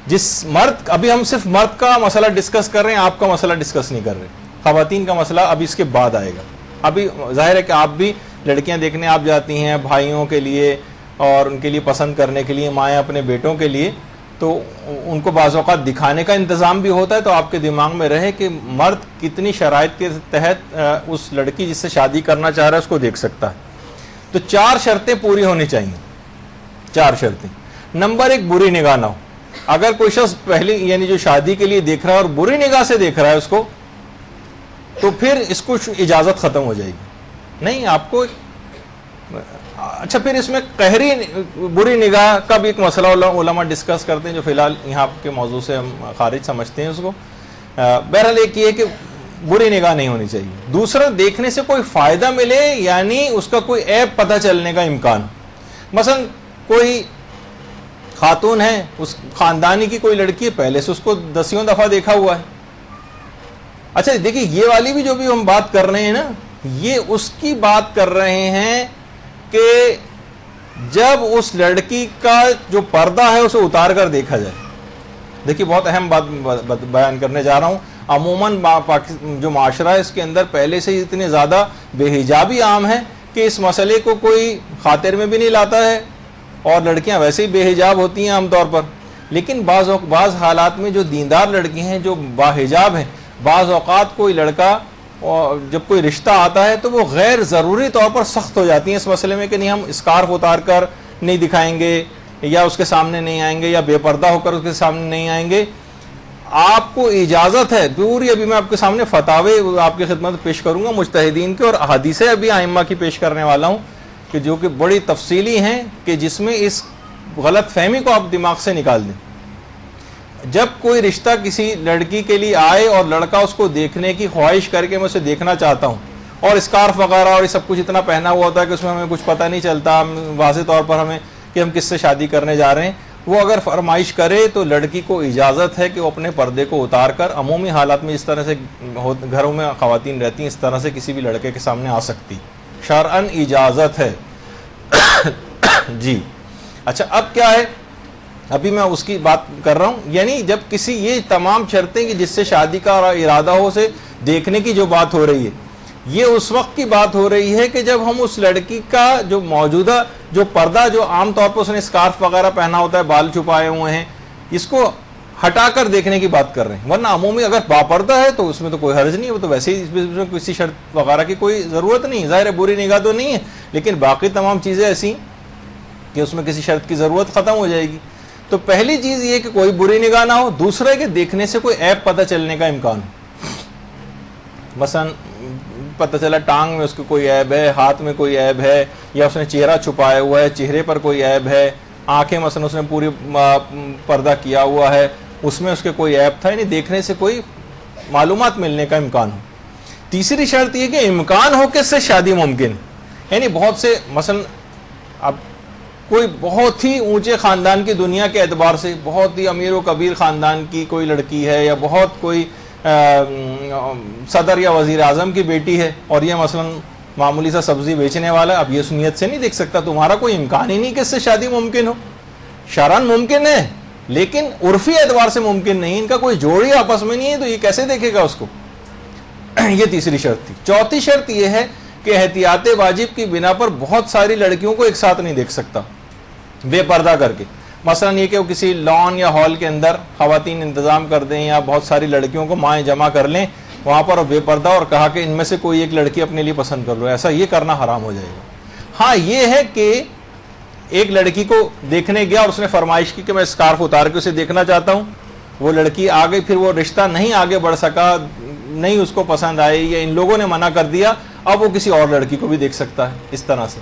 جس مرد، ابھی ہم صرف مرد کا مسئلہ ڈسکس کر رہے ہیں، آپ کا مسئلہ ڈسکس نہیں کر رہے، خواتین کا مسئلہ ابھی اس کے بعد آئے گا۔ ابھی ظاہر ہے کہ آپ بھی لڑکیاں دیکھنے آپ جاتی ہیں بھائیوں کے لیے اور ان کے لیے پسند کرنے کے لیے، مائیں اپنے بیٹوں کے لیے، تو ان کو بعض اوقات دکھانے کا انتظام بھی ہوتا ہے۔ تو آپ کے دماغ میں رہے کہ مرد کتنی شرائط کے تحت اس لڑکی جس سے شادی کرنا چاہ رہا ہے اس کو دیکھ سکتا ہے۔ تو 4 شرطیں پوری ہونی چاہیے، 4 شرطیں۔ نمبر 1 بری نگاہ نہ ہو۔ اگر کوئی شخص پہلی یعنی جو شادی کے لیے دیکھ رہا ہے اور بری نگاہ سے دیکھ رہا ہے اس کو، تو پھر اس کو اجازت ختم ہو جائے گی، نہیں آپ کو۔ اچھا پھر اس میں قہری بری نگاہ کا بھی ایک مسئلہ علماء ڈسکس کرتے ہیں جو فی الحال یہاں کے موضوع سے ہم خارج سمجھتے ہیں اس کو۔ بہرحال ایک یہ کہ بری نگاہ نہیں ہونی چاہیے۔ دوسرا دیکھنے سے کوئی فائدہ ملے، یعنی اس کا کوئی عیب پتہ چلنے کا امکان۔ مثلا کوئی خاتون ہے، اس خاندانی کی کوئی لڑکی ہے، پہلے سے اس کو 10 دفعہ دیکھا ہوا ہے۔ اچھا دیکھیے یہ والی بھی جو بھی ہم بات کر رہے ہیں نا، یہ اس کی بات کر رہے ہیں کہ جب اس لڑکی کا جو پردہ ہے اسے اتار کر دیکھا جائے۔ دیکھیے بہت اہم بات بیان کرنے جا رہا ہوں۔ عموماً جو معاشرہ ہے اس کے اندر پہلے سے ہی اتنے زیادہ بے حجابی عام ہے کہ اس مسئلے کو کوئی خاطر میں بھی نہیں لاتا ہے، اور لڑکیاں ویسے ہی بے حجاب ہوتی ہیں عام طور پر۔ لیکن بعض حالات میں جو دیندار لڑکی ہیں جو باحجاب ہیں، بعض اوقات کوئی لڑکا جب کوئی رشتہ آتا ہے تو وہ غیر ضروری طور پر سخت ہو جاتی ہیں اس مسئلے میں کہ نہیں ہم اسکارف اتار کر نہیں دکھائیں گے یا اس کے سامنے نہیں آئیں گے یا بے پردہ ہو کر اس کے سامنے نہیں آئیں گے. آپ کو اجازت ہے پوری، ابھی میں آپ کے سامنے فتاوے آپ کی خدمت پیش کروں گا مجتہدین کے، اور احادیثیں ابھی ائمہ کی پیش کرنے والا ہوں کہ جو کہ بڑی تفصیلی ہیں، کہ جس میں اس غلط فہمی کو آپ دماغ سے نکال دیں. جب کوئی رشتہ کسی لڑکی کے لیے آئے اور لڑکا اس کو دیکھنے کی خواہش کر کے میں اسے دیکھنا چاہتا ہوں، اور اسکارف وغیرہ اور یہ سب کچھ اتنا پہنا ہوا ہوتا ہے کہ اس میں ہمیں کچھ پتہ نہیں چلتا واضح طور پر ہمیں کہ ہم کس سے شادی کرنے جا رہے ہیں، وہ اگر فرمائش کرے تو لڑکی کو اجازت ہے کہ وہ اپنے پردے کو اتار کر عمومی حالات میں اس طرح سے گھروں میں خواتین رہتی ہیں اس طرح سے کسی بھی لڑکے کے سامنے آ سکتی، شرعاً اجازت ہے. جی اچھا، اب کیا ہے، ابھی میں اس کی بات کر رہا ہوں، یعنی جب کسی یہ تمام شرطیں کہ جس سے شادی کا ارادہ ہو سے دیکھنے کی جو بات ہو رہی ہے، یہ اس وقت کی بات ہو رہی ہے کہ جب ہم اس لڑکی کا جو موجودہ جو پردہ جو عام طور پر اس نے اسکارف وغیرہ پہنا ہوتا ہے، بال چھپائے ہوئے ہیں، اس کو ہٹا کر دیکھنے کی بات کر رہے ہیں. ورنہ عمومی اگر باپردہ ہے تو اس میں تو کوئی حرج نہیں ہے، وہ تو ویسے ہی اس میں کسی شرط وغیرہ کی کوئی ضرورت نہیں. ظاہر ہے بری نگاہ تو نہیں ہے، لیکن باقی تمام چیزیں ایسی کہ اس میں کسی شرط کی ضرورت ختم ہو جائے گی. تو پہلی چیز یہ کہ کوئی بری نگاہ نہ ہو، دوسرے کہ دیکھنے سے کوئی عیب پتہ چلنے کا امکان ہو. مثلا پتہ چلا ٹانگ میں اس کو کوئی عیب ہے، ہاتھ میں کوئی عیب ہے، یا اس نے چہرہ چھپایا ہوا ہے، چہرے پر کوئی عیب ہے، آنکھیں مثلا اس نے پوری پردہ کیا ہوا ہے، اس میں اس کے کوئی عیب تھا، یعنی دیکھنے سے کوئی معلومات ملنے کا امکان ہو. تیسری شرط یہ کہ امکان ہو کہ اس سے شادی ممکن ہے، یعنی بہت سے مثلا اب کوئی بہت ہی اونچے خاندان کی دنیا کے اعتبار سے بہت ہی امیر و کبیر خاندان کی کوئی لڑکی ہے، یا بہت کوئی صدر یا وزیر اعظم کی بیٹی ہے، اور یہ مثلا معمولی سا سبزی بیچنے والا ہے، اب یہ اس نیت سے نہیں دیکھ سکتا، تمہارا کوئی امکان ہی نہیں کہ اس سے شادی ممکن ہو. شرعاً ممکن ہے لیکن عرفی اعتبار سے ممکن نہیں، ان کا کوئی جوڑی آپس میں نہیں ہے، تو یہ کیسے دیکھے گا اس کو. یہ تیسری شرط تھی. چوتھی شرط یہ ہے کہ احتیاط واجب کی بنا پر بہت ساری لڑکیوں کو ایک ساتھ نہیں دیکھ سکتا بے پردہ کر کے. مثلا یہ کہ وہ کسی لان یا ہال کے اندر خواتین انتظام کر دیں، یا بہت ساری لڑکیوں کو مائیں جمع کر لیں وہاں پر بے پردہ، اور کہا کہ ان میں سے کوئی ایک لڑکی اپنے لیے پسند کر لو، ایسا یہ کرنا حرام ہو جائے گا. ہاں یہ ہے کہ ایک لڑکی کو دیکھنے گیا اور اس نے فرمائش کی کہ میں اسکارف اتار کے اسے دیکھنا چاہتا ہوں، وہ لڑکی آ گئی، پھر وہ رشتہ نہیں آگے بڑھ سکا، نہیں اس کو پسند آئی، یا ان لوگوں نے منع کر دیا، اب وہ کسی اور لڑکی کو بھی دیکھ سکتا ہے اس طرح سے،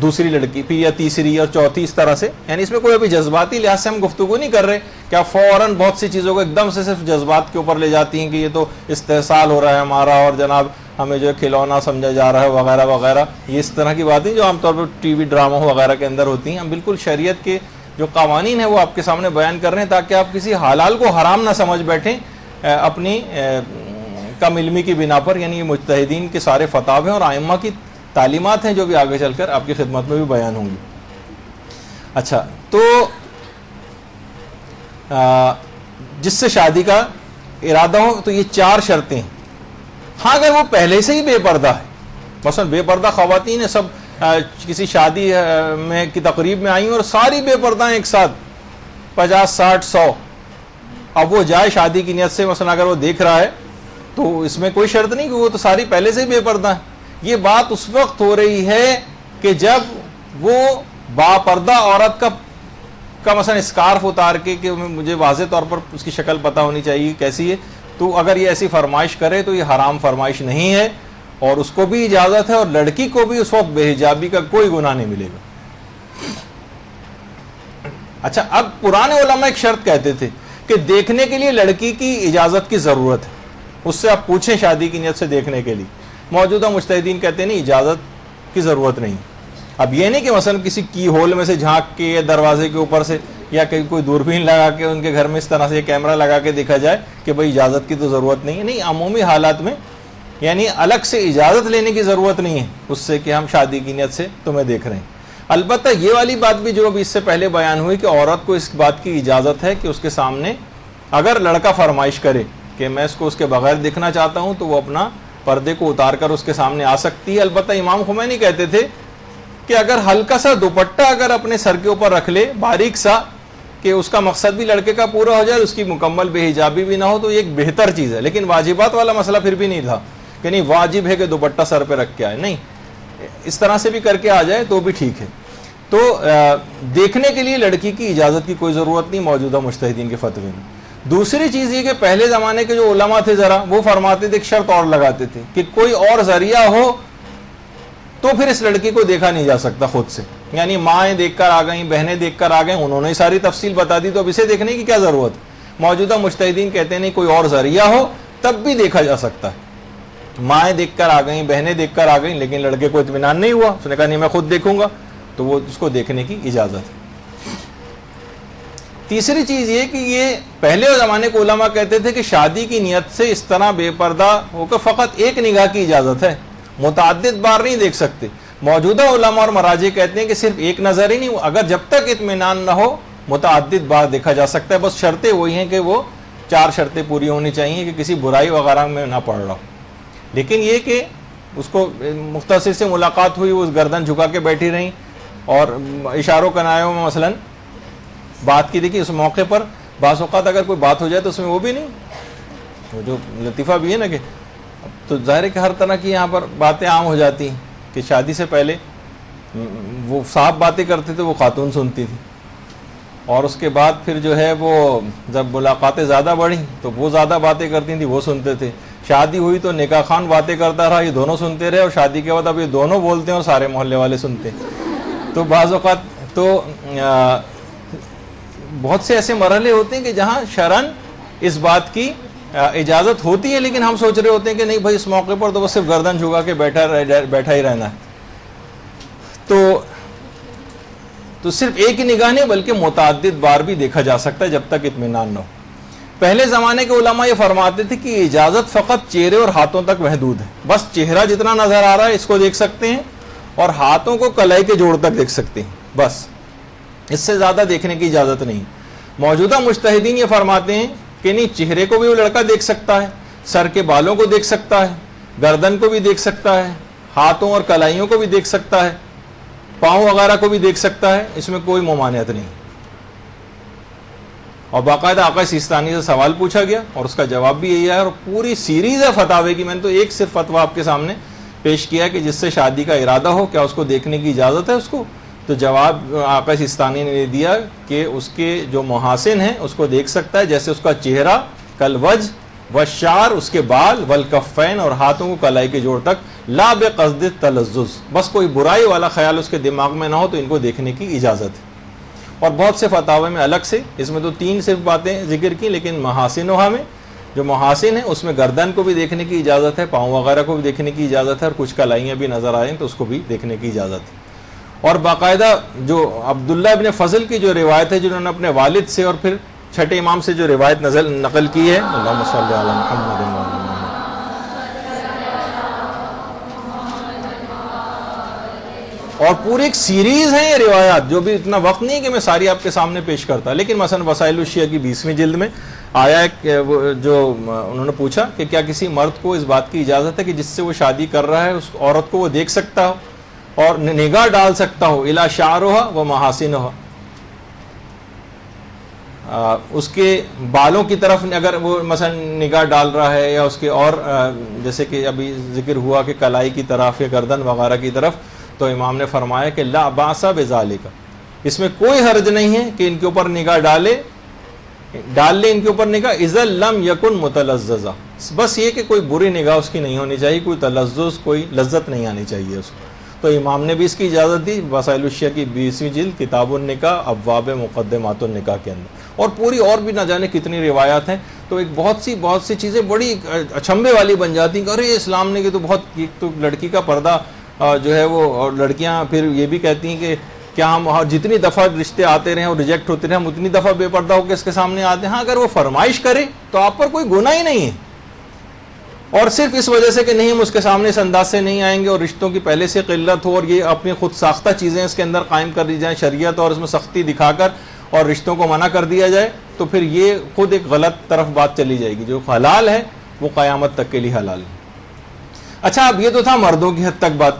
دوسری لڑکی پھر یا تیسری اور چوتھی اس طرح سے. یعنی اس میں کوئی ابھی جذباتی لحاظ سے ہم گفتگو نہیں کر رہے کہ آپ فوراً بہت سی چیزوں کو ایک دم سے صرف جذبات کے اوپر لے جاتی ہیں کہ یہ تو استحصال ہو رہا ہے ہمارا، اور جناب ہمیں جو ہے کھلونا سمجھا جا رہا ہے وغیرہ وغیرہ. یہ اس طرح کی باتیں جو عام طور پر ٹی وی ڈراموں وغیرہ کے اندر ہوتی ہیں، ہم بالکل شریعت کے جو قوانین ہیں وہ آپ کے سامنے بیان کر رہے ہیں تاکہ آپ کسی حلال کو حرام نہ سمجھ بیٹھیں اپنی کم علمی کی بنا پر. یعنی یہ مجتہدین کے سارے فتاوے اور ائمہ کی تعلیمات ہیں جو بھی آگے چل کر آپ کی خدمت میں بھی بیان ہوں گی. اچھا، تو جس سے شادی کا ارادہ ہو تو یہ 4 شرطیں ہیں. ہاں اگر وہ پہلے سے ہی بے پردہ ہے، مثلا بے پردہ خواتین سب کسی شادی میں کی تقریب میں آئی اور ساری بے پردہ ہیں ایک ساتھ 50 60 100، اب وہ جائے شادی کی نیت سے، مثلا اگر وہ دیکھ رہا ہے تو اس میں کوئی شرط نہیں کہ وہ تو ساری پہلے سے ہی بے پردہ ہیں. یہ بات اس وقت ہو رہی ہے کہ جب وہ باپردہ عورت کا مثلا اسکارف اتار کے کہ مجھے واضح طور پر اس کی شکل پتہ ہونی چاہیے کیسی ہے، تو اگر یہ ایسی فرمائش کرے تو یہ حرام فرمائش نہیں ہے، اور اس کو بھی اجازت ہے، اور لڑکی کو بھی اس وقت بے حجابی کا کوئی گناہ نہیں ملے گا. اچھا، اب پرانے علماء ایک شرط کہتے تھے کہ دیکھنے کے لیے لڑکی کی اجازت کی ضرورت ہے، اس سے آپ پوچھیں شادی کی نیت سے دیکھنے کے لیے. موجودہ مجتہدین کہتے ہیں نہیں، اجازت کی ضرورت نہیں. اب یہ نہیں کہ مثلا کسی کی ہول میں سے جھانک کے یا دروازے کے اوپر سے یا کہیں کوئی دوربین لگا کے ان کے گھر میں اس طرح سے کیمرہ لگا کے دیکھا جائے کہ بھئی اجازت کی تو ضرورت نہیں ہے. نہیں، عمومی حالات میں یعنی الگ سے اجازت لینے کی ضرورت نہیں ہے اس سے کہ ہم شادی کی نیت سے تمہیں دیکھ رہے ہیں. البتہ یہ والی بات بھی جو ابھی اس سے پہلے بیان ہوئی کہ عورت کو اس بات کی اجازت ہے کہ اس کے سامنے اگر لڑکا فرمائش کرے کہ میں اس کو اس کے بغیر دیکھنا چاہتا ہوں تو وہ اپنا پردے کو اتار کر اس کے سامنے آ سکتی ہے. البتہ امام خمینی کہتے تھے کہ اگر ہلکا سا دوپٹہ اگر اپنے سر کے اوپر رکھ لے باریک سا کہ اس کا مقصد بھی لڑکے کا پورا ہو جائے، اس کی مکمل بے حجابی بھی نہ ہو، تو یہ ایک بہتر چیز ہے. لیکن واجبات والا مسئلہ پھر بھی نہیں تھا کہ نہیں واجب ہے کہ دوپٹہ سر پہ رکھ کے آئے، نہیں، اس طرح سے بھی کر کے آ جائے تو بھی ٹھیک ہے. تو دیکھنے کے لیے لڑکی کی اجازت کی کوئی ضرورت نہیں موجودہ مجتہدین کے فتوے میں. دوسری چیز یہ کہ پہلے زمانے کے جو علماء تھے ذرا وہ فرماتے تھے، ایک شرط اور لگاتے تھے کہ کوئی اور ذریعہ ہو تو پھر اس لڑکی کو دیکھا نہیں جا سکتا خود سے. یعنی مائیں دیکھ کر آ گئیں، بہنیں دیکھ کر آ گئیں، انہوں نے ساری تفصیل بتا دی، تو اب اسے دیکھنے کی کیا ضرورت. موجودہ مجتہدین کہتے ہیں نہیں، کوئی اور ذریعہ ہو تب بھی دیکھا جا سکتا ہے. مائیں دیکھ کر آ گئیں، بہنیں دیکھ کر آ گئیں، لیکن لڑکے کو اطمینان نہیں ہوا، اس نے کہا نہیں میں خود دیکھوں گا، تو وہ اس کو دیکھنے کی اجازت ہے. تیسری چیز یہ کہ یہ پہلے زمانے کے علماء کہتے تھے کہ شادی کی نیت سے اس طرح بے پردہ ہو کر فقط ایک نگاہ کی اجازت ہے، متعدد بار نہیں دیکھ سکتے. موجودہ علماء اور مراجع کہتے ہیں کہ صرف ایک نظر ہی نہیں، اگر جب تک اطمینان نہ ہو متعدد بار دیکھا جا سکتا ہے. بس شرطیں وہی ہیں کہ وہ 4 شرطیں پوری ہونی چاہیے کہ کسی برائی وغیرہ میں نہ پڑ رہا ہو. لیکن یہ کہ اس کو مختصر سے ملاقات ہوئی، وہ گردن جھکا کے بیٹھی رہیں اور اشاروں کنایوں میں مثلا بات کی. دیکھیے اس موقع پر بعض اوقات اگر کوئی بات ہو جائے تو اس میں وہ بھی نہیں، وہ جو لطیفہ بھی ہے نا کہ تو ظاہر ہے کہ ہر طرح کی یہاں پر باتیں عام ہو جاتی ہیں کہ شادی سے پہلے وہ صاحب باتیں کرتے تھے وہ خاتون سنتی تھی، اور اس کے بعد پھر جو ہے وہ جب ملاقاتیں زیادہ بڑھیں تو وہ زیادہ باتیں کرتی تھیں، وہ سنتے تھے. شادی ہوئی تو نکاح خان باتیں کرتا رہا، یہ دونوں سنتے رہے، اور شادی کے بعد اب یہ دونوں بولتے ہیں اور سارے محلے والے سنتے ہیں. تو بعض اوقات تو بہت سے ایسے مرحلے ہوتے ہیں کہ جہاں شرعاً اس بات کی اجازت ہوتی ہے، لیکن ہم سوچ رہے ہوتے ہیں کہ نہیں بھائی اس موقع پر تو بس صرف گردن جھکا کے بیٹھا ہی رہنا ہے. تو صرف ایک ہی نگاہ نہیں بلکہ متعدد بار بھی دیکھا جا سکتا ہے جب تک اطمینان نہ ہو. پہلے زمانے کے علماء یہ فرماتے تھے کہ اجازت فقط چہرے اور ہاتھوں تک محدود ہے. بس چہرہ جتنا نظر آ رہا ہے اس کو دیکھ سکتے ہیں، اور ہاتھوں کو کلائی کے جوڑ تک دیکھ سکتے ہیں، بس اس سے زیادہ دیکھنے کی اجازت نہیں. موجودہ مجتہدین یہ فرماتے ہیں کہ نہیں، چہرے کو بھی وہ لڑکا دیکھ سکتا ہے، سر کے بالوں کو دیکھ سکتا ہے، گردن کو بھی دیکھ سکتا ہے، ہاتھوں اور کلائیوں کو بھی دیکھ سکتا ہے، پاؤں وغیرہ کو بھی دیکھ سکتا ہے، اس میں کوئی ممانعت نہیں. اور باقاعدہ آقا سیستانی سے سوال پوچھا گیا اور اس کا جواب بھی یہی ہے، اور پوری سیریز ہے فتاوے کی. میں نے تو ایک صرف فتویٰ آپ کے سامنے پیش کیا کہ جس سے شادی کا ارادہ ہو کیا اس کو دیکھنے کی اجازت ہے اس کو. تو جواب آقا سیستانی نے دیا کہ اس کے جو محاسن ہیں اس کو دیکھ سکتا ہے، جیسے اس کا چہرہ، کالوجہ والشعر، اس کے بال، والکفین، اور ہاتھوں کو کلائی کے جوڑ تک، لا بقصد التلذذ، بس کوئی برائی والا خیال اس کے دماغ میں نہ ہو تو ان کو دیکھنے کی اجازت ہے. اور بہت سے فتاوے میں الگ سے، اس میں تو 3 صرف باتیں ذکر کی، لیکن محاسنها میں جو محاسن ہیں اس میں گردن کو بھی دیکھنے کی اجازت ہے، پاؤں وغیرہ کو بھی دیکھنے کی اجازت ہے، اور کچھ کلائیاں بھی نظر آئیں تو اس کو بھی دیکھنے کی اجازت ہے. اور باقاعدہ جو عبداللہ ابن فضل کی جو روایت ہے جنہوں نے اپنے والد سے اور پھر چھٹے امام سے جو روایت نقل کی ہے، اللہم صلی علی محمد اور پوری ایک سیریز ہے یہ روایات، جو بھی اتنا وقت نہیں ہے کہ میں ساری آپ کے سامنے پیش کرتا. لیکن مثلا وسائل الشیعہ کی 20ویں جلد میں آیا ہے جو انہوں نے پوچھا کہ کیا کسی مرد کو اس بات کی اجازت ہے کہ جس سے وہ شادی کر رہا ہے اس عورت کو وہ دیکھ سکتا ہو اور نگاہ ڈال سکتا ہو، الی شعرها و محاسنها، اس کے بالوں کی طرف اگر وہ مثلا نگاہ ڈال رہا ہے، یا اس کے اور جیسے کہ ابھی ذکر ہوا کہ کلائی کی طرف یا گردن وغیرہ کی طرف، تو امام نے فرمایا کہ لا باس بذالک، اس میں کوئی حرج نہیں ہے کہ ان کے اوپر نگاہ ڈال لے ان کے اوپر نگاہ، اذا لم یکن متلذذا، بس یہ کہ کوئی بری نگاہ اس کی نہیں ہونی چاہیے، کوئی تلذذ، کوئی لذت نہیں آنی چاہیے اس کو. تو امام نے بھی اس کی اجازت دی وسائل الشیعہ کی 20ویں جلد کتاب النکاح ابواب مقدمات النکاح کے اندر. اور پوری اور بھی نہ جانے کتنی روایات ہیں. تو ایک بہت سی چیزیں بڑی اچنبھے والی بن جاتی ہیں کہ ارے اسلام نے کہ تو بہت، تو لڑکی کا پردہ جو ہے وہ، اور لڑکیاں پھر یہ بھی کہتی ہیں کہ کیا ہم جتنی دفعہ رشتے آتے رہے اور ریجیکٹ ہوتے رہے ہم اتنی دفعہ بے پردہ ہو کے اس کے سامنے آتے ہیں. ہاں اگر وہ فرمائش کرے تو آپ پر کوئی گناہ ہی نہیں ہے، اور صرف اس وجہ سے کہ نہیں ہم اس کے سامنے اس انداز سے نہیں آئیں گے اور رشتوں کی پہلے سے قلت ہو اور یہ اپنی خود ساختہ چیزیں اس کے اندر قائم کر دی جائیں شریعت اور اس میں سختی دکھا کر اور رشتوں کو منع کر دیا جائے، تو پھر یہ خود ایک غلط طرف بات چلی جائے گی. جو حلال ہے وہ قیامت تک کے لیے حلال ہے. اچھا اب یہ تو تھا مردوں کی حد تک بات.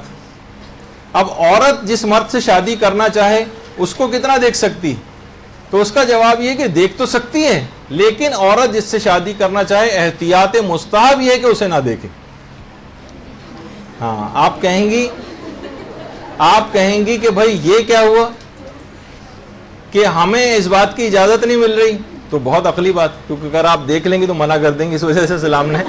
اب عورت جس مرد سے شادی کرنا چاہے اس کو کتنا دیکھ سکتی؟ تو اس کا جواب یہ کہ دیکھ تو سکتی ہے، لیکن عورت جس سے شادی کرنا چاہے احتیاط مستحب یہ ہے کہ اسے نہ دیکھے. ہاں آپ کہیں گی کہ بھائی یہ کیا ہوا کہ ہمیں اس بات کی اجازت نہیں مل رہی، تو بہت عقلی بات، کیونکہ اگر آپ دیکھ لیں گے تو منع کر دیں گے. اس وجہ سے اسلام نے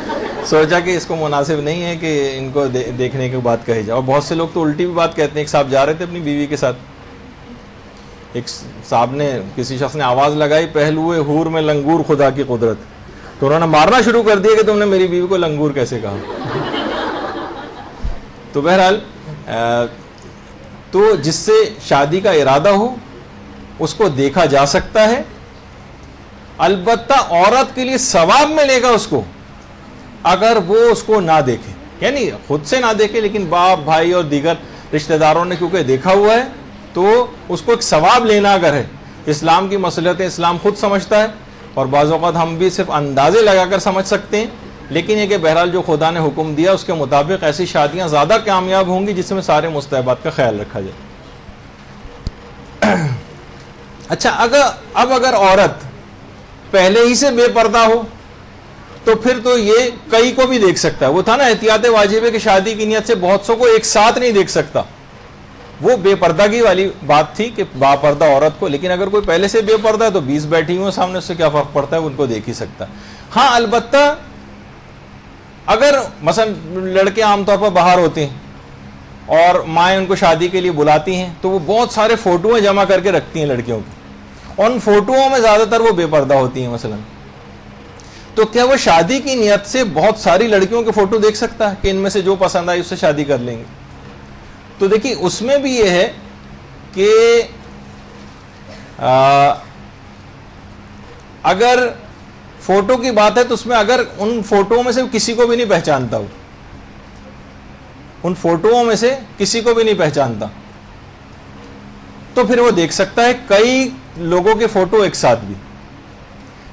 سوچا کہ اس کو مناسب نہیں ہے کہ ان کو دیکھنے کی بات کہی جائے. اور بہت سے لوگ تو الٹی بھی بات کہتے ہیں. ایک صاحب جا رہے تھے اپنی بیوی کے ساتھ، ایک صاحب نے کسی شخص نے آواز لگائی پہلوئے حور میں لنگور خدا کی قدرت، تو انہوں نے مارنا شروع کر دیا کہ تم نے میری بیوی کو لنگور کیسے کہا. تو بہرحال تو جس سے شادی کا ارادہ ہو اس کو دیکھا جا سکتا ہے. البتہ عورت کے لیے ثواب ملے گا اس کو اگر وہ اس کو نہ دیکھے، یعنی خود سے نہ دیکھے لیکن باپ بھائی اور دیگر رشتہ داروں نے کیونکہ دیکھا ہوا ہے تو اس کو ایک ثواب لینا اگر ہے. اسلام کی مصلحتیں اسلام خود سمجھتا ہے، اور بعض اوقات ہم بھی صرف اندازے لگا کر سمجھ سکتے ہیں، لیکن یہ کہ بہرحال جو خدا نے حکم دیا اس کے مطابق ایسی شادیاں زیادہ کامیاب ہوں گی جس میں سارے مستحبات کا خیال رکھا جائے. اچھا اگر عورت پہلے ہی سے بے پردہ ہو تو پھر تو یہ کئی کو بھی دیکھ سکتا ہے. وہ تھا نا احتیاط واجب ہے کہ شادی کی نیت سے بہت سو کو ایک ساتھ نہیں دیکھ سکتا، وہ بے پردگی والی بات تھی کہ با پردہ عورت کو. لیکن اگر کوئی پہلے سے بے پردہ ہے تو 20 بیٹھی ہوئی سامنے، اس سے کیا فرق پڑتا ہے، ان کو دیکھ ہی سکتا. ہاں البتہ اگر مثلا لڑکے عام طور پر باہر ہوتے ہیں اور مائیں ان کو شادی کے لیے بلاتی ہیں تو وہ بہت سارے فوٹویں جمع کر کے رکھتی ہیں لڑکیوں کی، ان فوٹوؤں میں زیادہ تر وہ بے پردہ ہوتی ہیں مثلا. تو کیا وہ شادی کی نیت سے بہت ساری لڑکیوں کے فوٹو دیکھ سکتا ہے کہ ان میں سے جو پسند آئی اس سے شادی کر لیں گے؟ تو دیکھیے اس میں بھی یہ ہے کہ اگر فوٹو کی بات ہے تو اس میں اگر ان فوٹوؤں میں سے کسی کو بھی نہیں پہچانتا ہو، ان فوٹوؤں میں سے کسی کو بھی نہیں پہچانتا تو پھر وہ دیکھ سکتا ہے کئی لوگوں کے فوٹو ایک ساتھ بھی.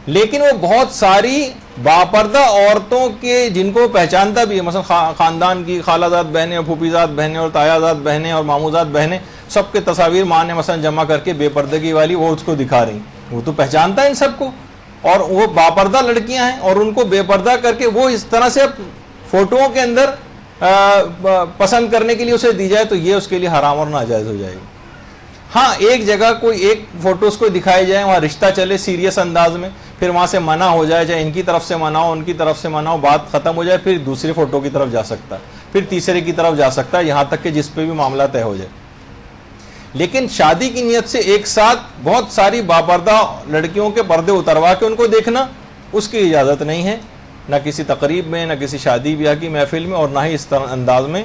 لیکن وہ بہت ساری باپردہ عورتوں کے جن کو پہچانتا بھی ہے، مثلا خاندان کی خالہ زاد بہنیں اور پھوپھی زاد بہنیں اور تایا زاد بہنیں اور ماموں زاد بہنیں، سب کے تصاویر ماں نے مثلا جمع کر کے بے پردگی والی وہ اس کو دکھا رہی، وہ تو پہچانتا ہے ان سب کو. اور وہ باپردہ لڑکیاں ہیں اور ان کو بے پردہ کر کے وہ اس طرح سے فوٹوؤں کے اندر پسند کرنے کے لیے اسے دی جائے تو یہ اس کے لیے حرام اور ناجائز ہو جائے گی. ہاں ایک جگہ کوئی ایک فوٹوز کو دکھائے جائیں، وہاں رشتہ چلے سیریس انداز میں، پھر وہاں سے منع ہو جائے، چاہے ان کی طرف سے منع ہو ان کی طرف سے منع ہو، بات ختم ہو جائے، پھر دوسری فوٹو کی طرف جا سکتا ہے، پھر تیسرے کی طرف جا سکتا ہے، یہاں تک کہ جس پہ بھی معاملہ طے ہو جائے. لیکن شادی کی نیت سے ایک ساتھ بہت ساری باپردہ لڑکیوں کے پردے اتروا کے ان کو دیکھنا، اس کی اجازت نہیں ہے، نہ کسی تقریب میں، نہ کسی شادی بیاہ کی محفل میں، اور نہ ہی اس انداز میں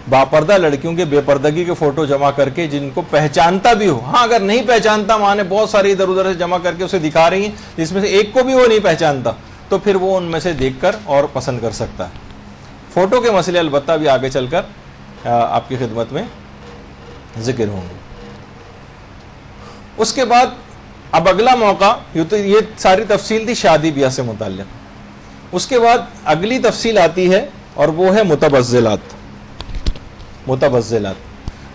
باپردہ لڑکیوں کے بے پردگی کے فوٹو جمع کر کے جن کو پہچانتا بھی ہو. ہاں اگر نہیں پہچانتا، ماں نے بہت ساری ادھر ادھر سے جمع کر کے اسے دکھا رہی ہیں جس میں سے ایک کو بھی وہ نہیں پہچانتا، تو پھر وہ ان میں سے دیکھ کر اور پسند کر سکتا ہے. فوٹو کے مسئلے البتہ بھی آگے چل کر آپ کی خدمت میں ذکر ہوں گے. اس کے بعد اب اگلا موقع، یہ ساری تفصیل تھی شادی بیاہ سے متعلق. اس کے بعد اگلی تفصیل آتی ہے اور وہ ہے متبذلات.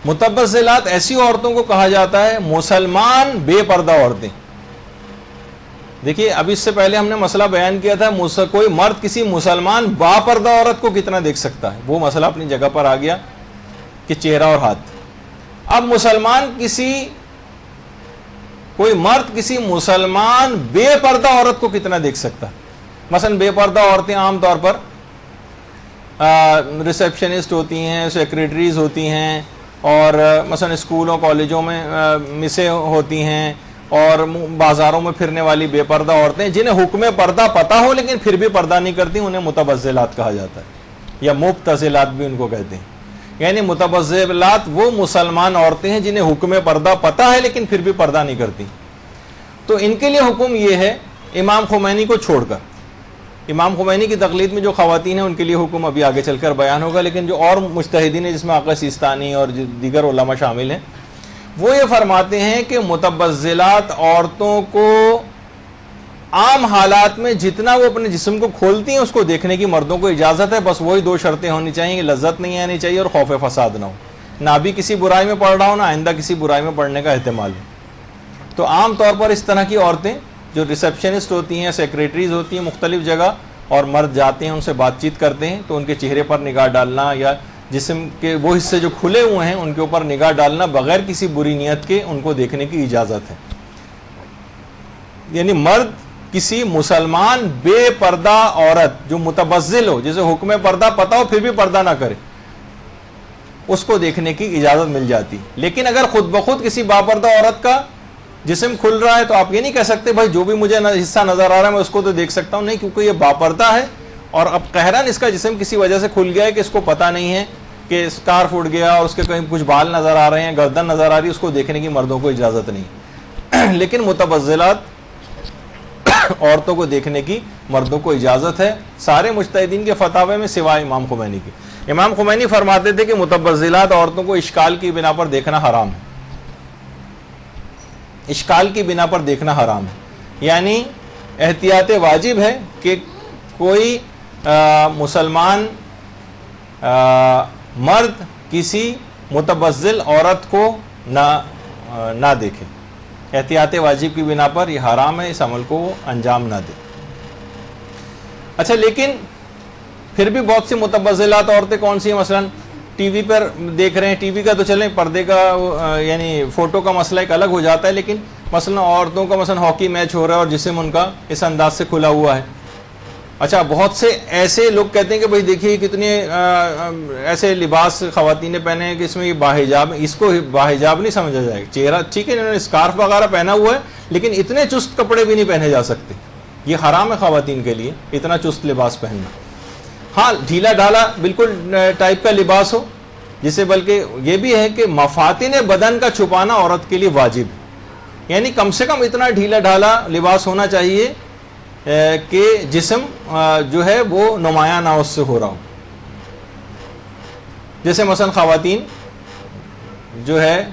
متبذلات ایسی عورتوں کو کہا جاتا ہے مسلمان بے پردہ عورتیں. دیکھیے اب اس سے پہلے ہم نے مسئلہ بیان کیا تھا کوئی مرد کسی مسلمان با پردہ عورت کو کتنا دیکھ سکتا ہے، وہ مسئلہ اپنی جگہ پر آ گیا کہ چہرہ اور ہاتھ. اب کوئی مرد کسی مسلمان بے پردہ عورت کو کتنا دیکھ سکتا ہے. مثلا بے پردہ عورتیں عام طور پر ریسیپشنسٹ ہوتی ہیں، سیکریٹریز ہوتی ہیں، اور مثلا اسکولوں کالجوں میں مسیں ہوتی ہیں، اور بازاروں میں پھرنے والی بے پردہ عورتیں جنہیں حکم پردہ پتہ ہو لیکن پھر بھی پردہ نہیں کرتی، انہیں متبذلات کہا جاتا ہے، یا مبتذلات بھی ان کو کہتے ہیں. یعنی متبذلات وہ مسلمان عورتیں ہیں جنہیں حکم پردہ پتہ ہے لیکن پھر بھی پردہ نہیں کرتی. تو ان کے لیے حکم یہ ہے امام خمینی کو چھوڑ کر. امام خمینی کی تقلید میں جو خواتین ہیں ان کے لیے حکم ابھی آگے چل کر بیان ہوگا، لیکن جو اور مجتہدین ہیں جس میں آقا سیستانی اور دیگر علماء شامل ہیں، وہ یہ فرماتے ہیں کہ متبذلات عورتوں کو عام حالات میں جتنا وہ اپنے جسم کو کھولتی ہیں اس کو دیکھنے کی مردوں کو اجازت ہے. بس وہی 2 شرطیں ہونی چاہیے کہ لذت نہیں آنی چاہیے اور خوف فساد نہ ہو، نہ بھی کسی برائی میں پڑ رہا ہو، نہ آئندہ کسی برائی میں پڑنے کا احتمال ہے. تو عام طور پر اس طرح کی عورتیں جو ریسیپشنسٹ ہوتی ہیں، سیکریٹریز ہوتی ہیں مختلف جگہ، اور مرد جاتے ہیں ان سے بات چیت کرتے ہیں، تو ان کے چہرے پر نگاہ ڈالنا یا جسم کے وہ حصے جو کھلے ہوئے ہیں ان کے اوپر نگاہ ڈالنا بغیر کسی بری نیت کے ان کو دیکھنے کی اجازت ہے. یعنی مرد کسی مسلمان بے پردہ عورت جو متبذل ہو، جسے حکم پردہ پتہ ہو پھر بھی پردہ نہ کرے، اس کو دیکھنے کی اجازت مل جاتی. لیکن اگر خود بخود کسی باپردہ عورت کا جسم کھل رہا ہے تو آپ یہ نہیں کہہ سکتے بھائی جو بھی مجھے حصہ نظر آ رہا ہے میں اس کو تو دیکھ سکتا ہوں. نہیں، کیونکہ یہ باپردہ ہے اور اب قہراً اس کا جسم کسی وجہ سے کھل گیا ہے کہ اس کو پتہ نہیں ہے کہ اسکارف اڑ گیا اور اس کے کہیں کچھ بال نظر آ رہے ہیں، گردن نظر آ رہی ہے، اس کو دیکھنے کی مردوں کو اجازت نہیں. لیکن متبذلات عورتوں کو دیکھنے کی مردوں کو اجازت ہے، سارے مجتہدین کے فتاوے میں سوائے امام خمینی کی. امام خمینی فرماتے تھے کہ متبذلات عورتوں کو اشکال کی بنا پر دیکھنا حرام ہے، اشکال کی بنا پر دیکھنا حرام ہے. یعنی احتیاط واجب ہے کہ کوئی مسلمان مرد کسی متبذل عورت کو نہ دیکھے. احتیاط واجب کی بنا پر یہ حرام ہے، اس عمل کو وہ انجام نہ دے. اچھا، لیکن پھر بھی بہت سی متبذلات عورتیں کون سی ہیں؟ مثلا ٹی وی پر دیکھ رہے ہیں، ٹی وی کا تو چلیں، پردے کا یعنی فوٹو کا مسئلہ ایک الگ ہو جاتا ہے، لیکن مثلا عورتوں کا مثلا ہاکی میچ ہو رہا ہے اور جسم ان کا اس انداز سے کھلا ہوا ہے. اچھا، بہت سے ایسے لوگ کہتے ہیں کہ بھئی دیکھیے کتنے ایسے لباس خواتین نے پہنے ہیں کہ اس میں یہ باحجاب، اس کو باحجاب نہیں سمجھا جائے گا. چہرہ ٹھیک ہے، انہوں نے اسکارف وغیرہ پہنا ہوا ہے لیکن اتنے چست کپڑے بھی نہیں پہنے جا سکتے. یہ حرام ہے خواتین کے لیے اتنا چست لباس پہننا. ہاں، ڈھیلا ڈھالا بالکل ٹائپ کا لباس ہو، جسے بلکہ یہ بھی ہے کہ مفاتن بدن کا چھپانا عورت کے لیے واجب ہے. یعنی کم سے کم اتنا ڈھیلا ڈھالا لباس ہونا چاہیے کہ جسم جو ہے وہ نمایاں نہ اس سے ہو رہا ہو. جیسے مثلا خواتین جو ہے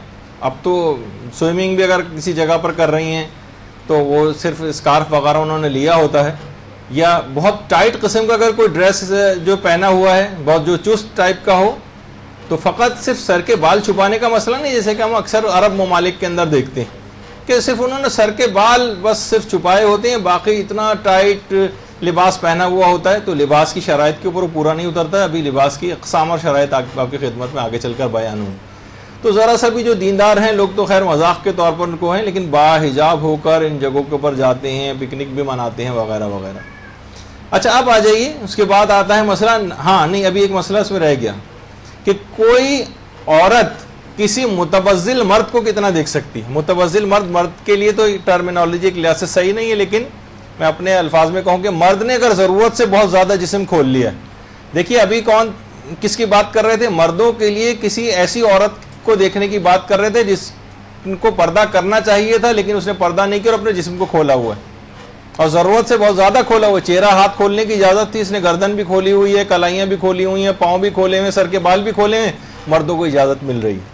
اب تو سوئمنگ بھی اگر کسی جگہ پر کر رہی ہیں تو وہ صرف اسکارف وغیرہ انہوں نے لیا ہوتا ہے، یا بہت ٹائٹ قسم کا اگر کوئی ڈریس جو پہنا ہوا ہے بہت جو چست ٹائپ کا ہو، تو فقط صرف سر کے بال چھپانے کا مسئلہ نہیں، جیسے کہ ہم اکثر عرب ممالک کے اندر دیکھتے ہیں کہ صرف انہوں نے سر کے بال بس صرف چھپائے ہوتے ہیں، باقی اتنا ٹائٹ لباس پہنا ہوا ہوتا ہے. تو لباس کی شرائط کے اوپر پورا نہیں اترتا ہے. ابھی لباس کی اقسام اور شرائط آپ کی خدمت میں آگے چل کر بیان ہوں. تو ذرا سا بھی جو دیندار ہیں لوگ تو خیر مذاق کے طور پر ان کو ہیں، لیکن باحجاب ہو کر ان جگہوں کے اوپر جاتے ہیں، پکنک بھی مناتے ہیں وغیرہ وغیرہ. اچھا، اب آ جائیے اس کے بعد آتا ہے مسئلہ، ہاں نہیں ابھی ایک مسئلہ اس میں رہ گیا کہ کوئی عورت کسی متبذل مرد کو کتنا دیکھ سکتی ہے. متبذل مرد کے لیے تو ٹرمینالوجی ایک لحاظ سے صحیح نہیں ہے، لیکن میں اپنے الفاظ میں کہوں کہ مرد نے اگر ضرورت سے بہت زیادہ جسم کھول لیا ہے. دیکھیے ابھی کس کی بات کر رہے تھے؟ مردوں کے لیے کسی ایسی عورت کو دیکھنے کی بات کر رہے تھے جس کو پردہ کرنا چاہیے تھا لیکن اس نے پردہ نہیں کیا اور اپنے جسم کو کھولا ہوا ہے، اور ضرورت سے بہت زیادہ کھولا ہوا ہے. چہرہ ہاتھ کھولنے کی اجازت تھی، اس نے گردن بھی کھولی ہوئی ہے، کلائیاں بھی کھولی ہوئی ہیں، پاؤں بھی کھولے ہوئے، سر کے بال بھی کھولے ہیں. مردوں کو اجازت مل رہی ہے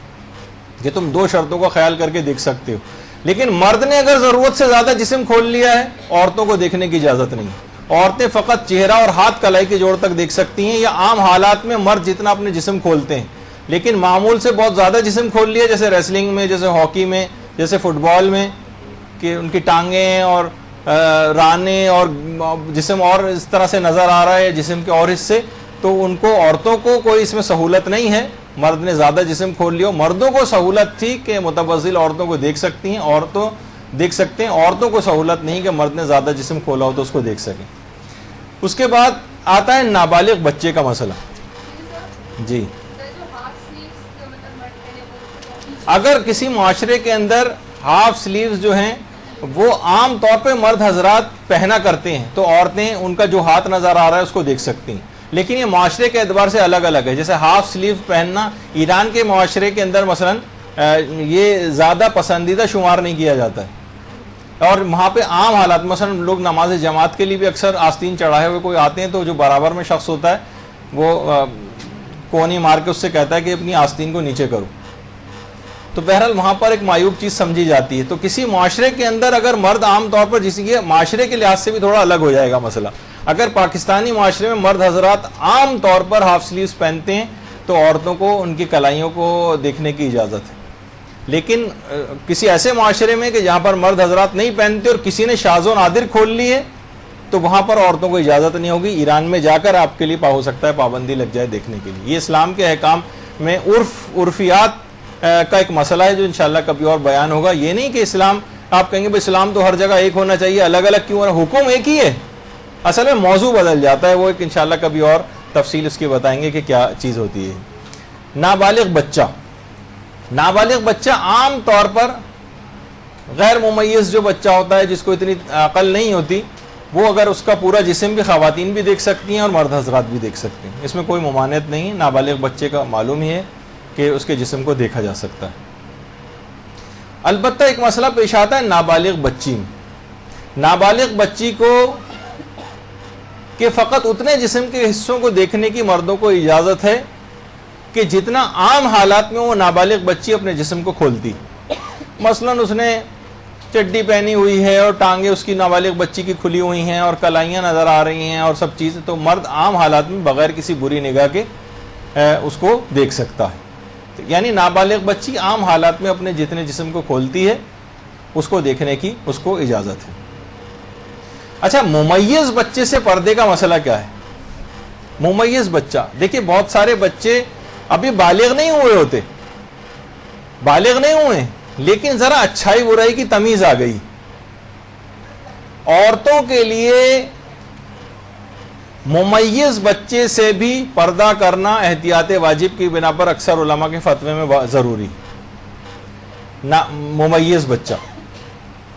کہ تم دو شرطوں کا خیال کر کے دیکھ سکتے ہو. لیکن مرد نے اگر ضرورت سے زیادہ جسم کھول لیا ہے، عورتوں کو دیکھنے کی اجازت نہیں. عورتیں فقط چہرہ اور ہاتھ کلائی کے جوڑ تک دیکھ سکتی ہیں، یا عام حالات میں مرد جتنا اپنے جسم کھولتے ہیں. لیکن معمول سے بہت زیادہ جسم کھول لیا، جیسے ریسلنگ میں، جیسے ہاکی میں، جیسے فٹ بال میں، کہ ان کی ٹانگیں اور رانے اور جسم اور اس طرح سے نظر آ رہا ہے جسم کے اور حصے، تو ان کو عورتوں کو کوئی اس میں سہولت نہیں ہے. مرد نے زیادہ جسم کھول لیا. مردوں کو سہولت تھی کہ متبذل عورتوں کو دیکھ سکتی ہیں، عورتوں دیکھ سکتے ہیں. عورتوں کو سہولت نہیں کہ مرد نے زیادہ جسم کھولا ہو تو اس کو دیکھ سکیں. اس کے بعد آتا ہے نابالغ بچے کا مسئلہ. جی، اگر کسی معاشرے کے اندر ہاف سلیوز جو ہیں وہ عام طور پہ مرد حضرات پہنا کرتے ہیں تو عورتیں ان کا جو ہاتھ نظر آ رہا ہے اس کو دیکھ سکتی ہیں. لیکن یہ معاشرے کے اعتبار سے الگ الگ ہے. جیسے ہاف سلیو پہننا ایران کے معاشرے کے اندر مثلا یہ زیادہ پسندیدہ شمار نہیں کیا جاتا ہے، اور وہاں پہ عام حالات مثلا لوگ نماز جماعت کے لیے بھی اکثر آستین چڑھائے ہوئے کوئی آتے ہیں تو جو برابر میں شخص ہوتا ہے وہ کونی مار کے اس سے کہتا ہے کہ اپنی آستین کو نیچے کرو. تو بہرحال وہاں پر ایک معیوب چیز سمجھی جاتی ہے. تو کسی معاشرے کے اندر اگر مرد عام طور پر جس کے معاشرے کے لحاظ سے بھی تھوڑا الگ ہو جائے گا مسئلہ. اگر پاکستانی معاشرے میں مرد حضرات عام طور پر ہاف سلیوز پہنتے ہیں تو عورتوں کو ان کی کلائیوں کو دیکھنے کی اجازت ہے. لیکن کسی ایسے معاشرے میں کہ جہاں پر مرد حضرات نہیں پہنتے اور کسی نے شاذ و نادر کھول لی ہے تو وہاں پر عورتوں کو اجازت نہیں ہوگی. ایران میں جا کر آپ کے لیے ہو سکتا ہے پابندی لگ جائے دیکھنے کے لیے. یہ اسلام کے احکام میں عرفیات کا ایک مسئلہ ہے جو انشاءاللہ کبھی اور بیان ہوگا. یہ نہیں کہ اسلام آپ کہیں گے بھائی اسلام تو ہر جگہ ایک ہونا چاہیے, الگ الگ کیوں ہے؟ حکم ایک ہی ہے, اصل میں موضوع بدل جاتا ہے. وہ ایک انشاءاللہ کبھی اور تفصیل اس کی بتائیں گے کہ کیا چیز ہوتی ہے. نابالغ بچہ عام طور پر غیر ممیز جو بچہ ہوتا ہے جس کو اتنی عقل نہیں ہوتی, وہ اگر اس کا پورا جسم بھی خواتین بھی دیکھ سکتی ہیں اور مرد حضرات بھی دیکھ سکتے ہیں, اس میں کوئی ممانعت نہیں. نابالغ بچے کا معلوم ہی ہے کہ اس کے جسم کو دیکھا جا سکتا ہے. البتہ ایک مسئلہ پیش آتا ہے نابالغ بچی میں. نابالغ بچی کو کہ فقط اتنے جسم کے حصوں کو دیکھنے کی مردوں کو اجازت ہے کہ جتنا عام حالات میں وہ نابالغ بچی اپنے جسم کو کھولتی. مثلا اس نے چڈی پہنی ہوئی ہے اور ٹانگیں اس کی نابالغ بچی کی کھلی ہوئی ہیں اور کلائیاں نظر آ رہی ہیں اور سب چیزیں, تو مرد عام حالات میں بغیر کسی بری نگاہ کے اس کو دیکھ سکتا ہے. یعنی نابالغ بچی عام حالات میں اپنے جتنے جسم کو کھولتی ہے اس کو دیکھنے کی اس کو اجازت ہے. اچھا, ممیز بچے سے پردے کا مسئلہ کیا ہے؟ ممیز بچہ, دیکھیے بہت سارے بچے ابھی بالغ نہیں ہوئے ہوتے, بالغ نہیں ہوئے, لیکن ذرا اچھائی برائی کی تمیز آ گئی. عورتوں کے لیے ممیز بچے سے بھی پردہ کرنا احتیاط واجب کی بنا پر اکثر علماء کے فتوے میں ضروری. ممیز بچہ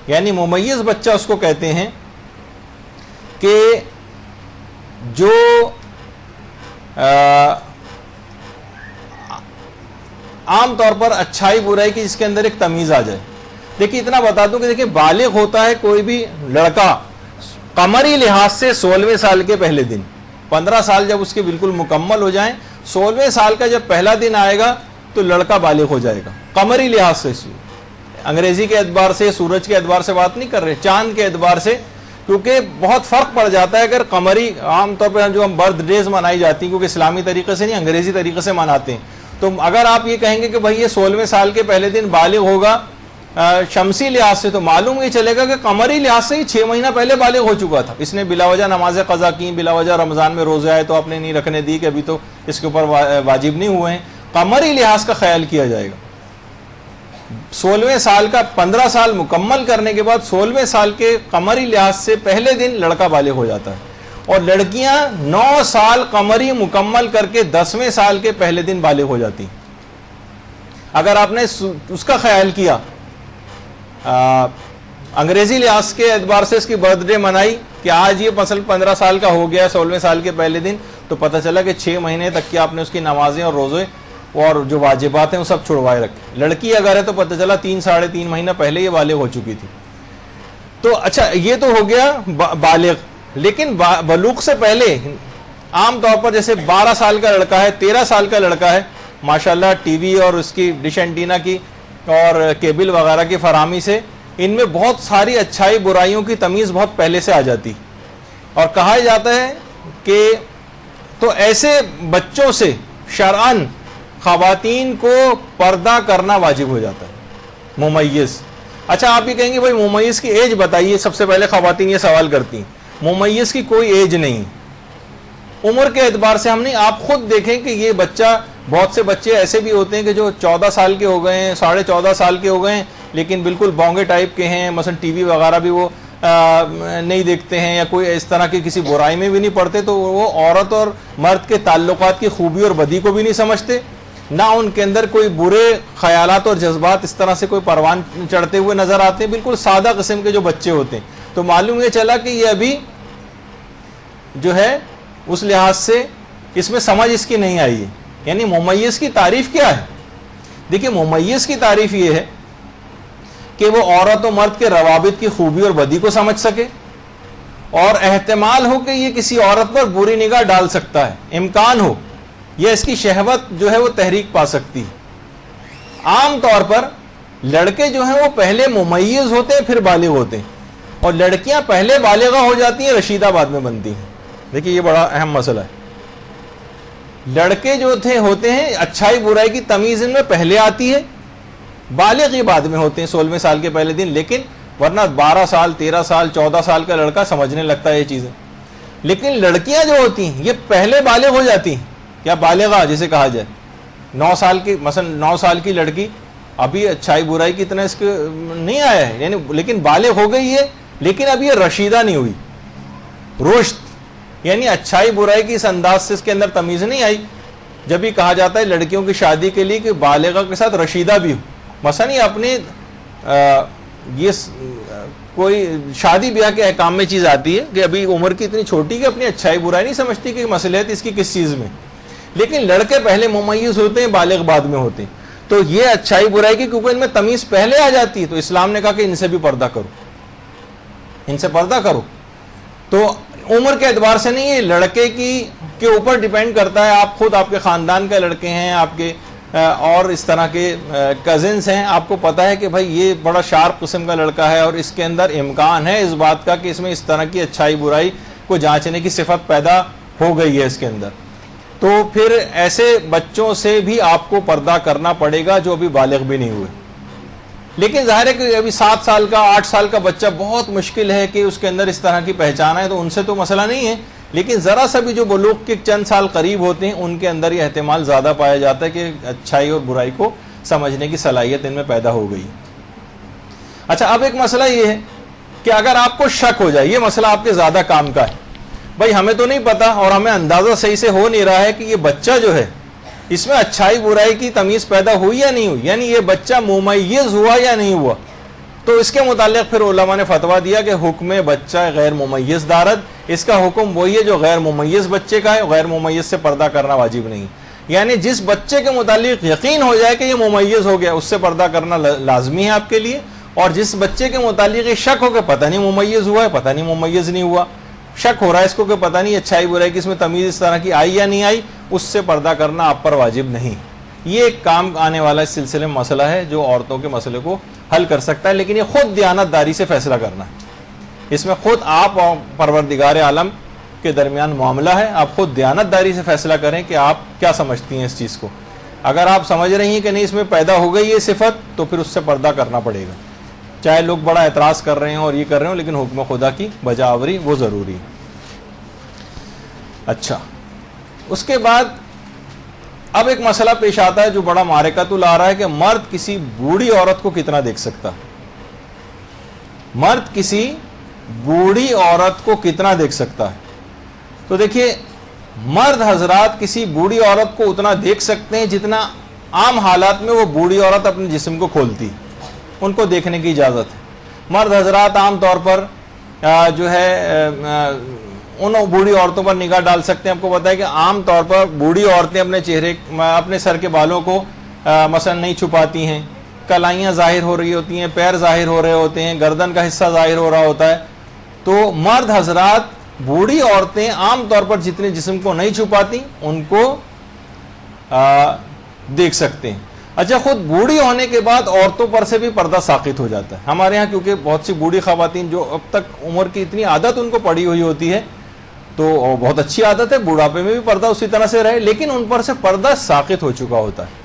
یعنی ممیز بچہ اس کو کہتے ہیں کہ جو عام طور پر اچھائی برائی کی جس کے اندر ایک تمیز آ جائے. دیکھیے اتنا بتا دوں کہ دیکھیے بالغ ہوتا ہے کوئی بھی لڑکا قمری لحاظ سے 16ویں سال کے پہلے دن. 15 سال جب اس کے بالکل مکمل ہو جائیں, 16ویں سال کا جب پہلا دن آئے گا تو لڑکا بالغ ہو جائے گا قمری لحاظ سے. انگریزی کے اعتبار سے, سورج کے اعتبار سے بات نہیں کر رہے, چاند کے اعتبار سے, کیونکہ بہت فرق پڑ جاتا ہے. اگر قمری عام طور پہ جو ہم برتھ ڈیز منائی جاتی ہیں کیونکہ اسلامی طریقے سے نہیں انگریزی طریقے سے مناتے ہیں, تو اگر آپ یہ کہیں گے کہ بھائی یہ 16ویں سال کے پہلے دن بالغ ہوگا شمسی لحاظ سے, تو معلوم یہ چلے گا کہ قمری لحاظ سے ہی 6 مہینہ پہلے بالغ ہو چکا تھا. اس نے بلا وجہ نمازیں قضا کی, بلا وجہ رمضان میں روزے آئے تو آپ نے نہیں رکھنے دی کہ ابھی تو اس کے اوپر واجب نہیں ہوئے ہیں. قمری لحاظ کا خیال کیا جائے گا. 16ویں سال کا 15 سال مکمل کرنے کے بعد 16ویں سال کے قمری لحاظ سے پہلے دن لڑکا بالغ ہو جاتا ہے, اور لڑکیاں 9 سال قمری مکمل کر کے 10ویں سال کے پہلے دن بالغ ہو جاتی. اگر آپ نے اس کا خیال کیا, انگریزی لحاظ کے اعتبار سے اس کی برتھ ڈے منائی کہ آج یہ مثلا 15 سال کا ہو گیا 16ویں سال کے پہلے دن, تو پتہ چلا کہ 6 مہینے تک کی آپ نے اس کی نمازیں اور روزے اور جو واجبات ہیں وہ سب چھڑوائے رکھے. لڑکی اگر ہے تو پتہ چلا 3 ساڑھے 3 مہینہ پہلے یہ بالغ ہو چکی تھی. تو اچھا یہ تو ہو گیا بالغ. لیکن بلوغ سے پہلے عام طور پر جیسے 12 سال کا لڑکا ہے, 13 سال کا لڑکا ہے, ماشاءاللہ ٹی وی اور اس کی ڈش اینٹینا کی اور کیبل وغیرہ کی فراہمی سے ان میں بہت ساری اچھائی برائیوں کی تمیز بہت پہلے سے آ جاتی. اور کہا جاتا ہے کہ تو ایسے بچوں سے شرعاً خواتین کو پردہ کرنا واجب ہو جاتا ہے. ممیز, اچھا آپ یہ کہیں گے بھائی ممیز کی ایج بتائیے, سب سے پہلے خواتین یہ سوال کرتی ہیں. ممیز کی کوئی ایج نہیں, عمر کے اعتبار سے ہم نہیں. آپ خود دیکھیں کہ یہ بچہ, بہت سے بچے ایسے بھی ہوتے ہیں کہ جو 14 سال کے ہو گئے ہیں, 14.5 سال کے ہو گئے ہیں, لیکن بالکل بونگے ٹائپ کے ہیں. مثلا ٹی وی وغیرہ بھی وہ نہیں دیکھتے ہیں یا کوئی اس طرح کی کسی برائی میں بھی نہیں پڑتے, تو وہ عورت اور مرد کے تعلقات کی خوبی اور بدی کو بھی نہیں سمجھتے, نہ ان کے اندر کوئی برے خیالات اور جذبات اس طرح سے کوئی پروان چڑھتے ہوئے نظر آتے ہیں. بالکل سادہ قسم کے جو بچے ہوتے ہیں. تو معلوم یہ چلا کہ یہ ابھی جو ہے اس لحاظ سے اس میں سمجھ اس کی نہیں آئی ہے. یعنی ممیز کی تعریف کیا ہے؟ دیکھیے ممیز کی تعریف یہ ہے کہ وہ عورت و مرد کے روابط کی خوبی اور بدی کو سمجھ سکے, اور احتمال ہو کہ یہ کسی عورت پر بری نگاہ ڈال سکتا ہے, امکان ہو یہ اس کی شہوت جو ہے وہ تحریک پا سکتی ہے. عام طور پر لڑکے جو ہیں وہ پہلے ممیز ہوتے ہیں پھر بالغ ہوتے ہیں, اور لڑکیاں پہلے بالغہ ہو جاتی ہیں رشیدہ بعد میں بنتی ہیں. دیکھیے یہ بڑا اہم مسئلہ ہے. لڑکے جو ہوتے ہیں اچھائی برائی کی تمیز ان میں پہلے آتی ہے, بالغ یہ بعد میں ہوتے ہیں 16ویں سال کے پہلے دن، لیکن ورنہ 12 سال 13 سال 14 سال کا لڑکا سمجھنے لگتا ہے یہ چیزیں. لیکن لڑکیاں جو ہوتی ہیں یہ پہلے بالغ ہو جاتی ہیں، کیا بالغہ جسے کہا جائے. 9 سال کی مثلا 9 سال کی لڑکی ابھی اچھائی برائی کی اتنا اس کو نہیں آیا ہے، یعنی لیکن بالغ ہو گئی ہے، لیکن اب یہ رشیدہ نہیں ہوئی. رشد یعنی اچھائی برائی کی اس انداز سے اس کے اندر تمیز نہیں آئی. جب یہ کہا جاتا ہے لڑکیوں کی شادی کے لیے کہ بالغہ کے ساتھ رشیدہ بھی ہو، مثلا یہ اپنے یہ کوئی شادی بیاہ کے احکام میں چیز آتی ہے کہ ابھی عمر کی اتنی چھوٹی کہ اپنی اچھائی برائی نہیں سمجھتی کہ مصلحت اس کی کس چیز میں، لیکن لڑکے پہلے ممیز ہوتے ہیں، بالغ بعد میں ہوتے ہیں. تو یہ اچھائی برائی کی کیونکہ ان میں تمیز پہلے آ جاتی ہے، تو اسلام نے کہا کہ ان سے بھی پردہ کرو، ان سے پردہ کرو. تو عمر کے اعتبار سے نہیں، یہ لڑکے کے اوپر ڈیپینڈ کرتا ہے. آپ خود آپ کے خاندان کے لڑکے ہیں، آپ کے اور اس طرح کے کزنس ہیں، آپ کو پتا ہے کہ بھائی یہ بڑا شارپ قسم کا لڑکا ہے اور اس کے اندر امکان ہے اس بات کا کہ اس میں اس طرح کی اچھائی برائی کو جانچنے کی صفت پیدا ہو گئی ہے اس کے اندر، تو پھر ایسے بچوں سے بھی آپ کو پردہ کرنا پڑے گا جو ابھی بالغ بھی نہیں ہوئے. لیکن ظاہر ہے کہ ابھی 7 سال کا 8 سال کا بچہ بہت مشکل ہے کہ اس کے اندر اس طرح کی پہچان ہے، تو ان سے تو مسئلہ نہیں ہے. لیکن ذرا سا بھی جو بلوغ کے چند سال قریب ہوتے ہیں ان کے اندر یہ احتمال زیادہ پایا جاتا ہے کہ اچھائی اور برائی کو سمجھنے کی صلاحیت ان میں پیدا ہو گئی. اچھا، اب ایک مسئلہ یہ ہے کہ اگر آپ کو شک ہو جائے، یہ مسئلہ آپ کے زیادہ کام کا ہے، بھائی ہمیں تو نہیں پتا اور ہمیں اندازہ صحیح سے ہو نہیں رہا ہے کہ یہ بچہ جو ہے اس میں اچھائی برائی کی تمیز پیدا ہوئی یا نہیں ہوئی، یعنی یہ بچہ ممیز ہوا یا نہیں ہوا، تو اس کے متعلق پھر علماء نے فتویٰ دیا کہ حکم بچہ غیر ممیز دارد، اس کا حکم وہی ہے جو غیر ممیز بچے کا ہے. غیر ممیز سے پردہ کرنا واجب نہیں، یعنی جس بچے کے متعلق یقین ہو جائے کہ یہ ممیز ہو گیا اس سے پردہ کرنا لازمی ہے آپ کے لیے. اور جس بچے کے متعلق یہ شک ہو کہ پتہ نہیں ممیز ہوا ہے، پتہ نہیں ممیز نہیں ہوا، شک ہو رہا ہے اس کو کہ پتہ نہیں اچھائی برائی کی اس میں تمیز اس طرح کی آئی یا نہیں آئی، اس سے پردہ کرنا آپ پر واجب نہیں. یہ ایک کام آنے والا اس سلسلے میں مسئلہ ہے جو عورتوں کے مسئلے کو حل کر سکتا ہے، لیکن یہ خود دیانت داری سے فیصلہ کرنا ہے. اس میں خود آپ اور پروردگار عالم کے درمیان معاملہ ہے. آپ خود دیانت داری سے فیصلہ کریں کہ آپ کیا سمجھتی ہیں اس چیز کو. اگر آپ سمجھ رہی ہیں کہ نہیں اس میں پیدا ہو گئی یہ صفت، تو پھر اس سے پردہ کرنا پڑے گا، چاہے لوگ بڑا اعتراض کر رہے ہیں اور یہ کر رہے ہوں، لیکن حکم خدا کی بجاوری وہ ضروری ہے. اچھا، اس کے بعد اب ایک مسئلہ پیش آتا ہے جو بڑا معرکۃ لا رہا ہے کہ مرد کسی بوڑھی عورت کو کتنا دیکھ سکتا، مرد کسی بوڑھی عورت کو کتنا دیکھ سکتا ہے. تو دیکھیے، مرد حضرات کسی بوڑھی عورت کو اتنا دیکھ سکتے ہیں جتنا عام حالات میں وہ بوڑھی عورت اپنے جسم کو کھولتی، ان کو دیکھنے کی اجازت ہے. مرد حضرات عام طور پر جو ہے ان بوڑھی عورتوں پر نگاہ ڈال سکتے ہیں. آپ کو پتا ہے کہ عام طور پر بوڑھی عورتیں اپنے چہرے اپنے سر کے بالوں کو مثلا نہیں چھپاتی ہیں، کلائیاں ظاہر ہو رہی ہوتی ہیں، پیر ظاہر ہو رہے ہوتے ہیں، گردن کا حصہ ظاہر ہو رہا ہوتا ہے. تو مرد حضرات بوڑھی عورتیں عام طور پر جتنے جسم کو نہیں چھپاتی ان کو دیکھ سکتے ہیں. اچھا، خود بوڑھی ہونے کے بعد عورتوں پر سے بھی پردہ ساقط ہو جاتا ہے. ہمارے ہاں کیونکہ بہت سی بوڑھی خواتین جو اب تک عمر کی اتنی عادت ان کو پڑی ہوئی ہوتی ہے، تو بہت اچھی عادت ہے بڑھاپے میں بھی پردہ اسی طرح سے رہے، لیکن ان پر سے پردہ ساقط ہو چکا ہوتا ہے.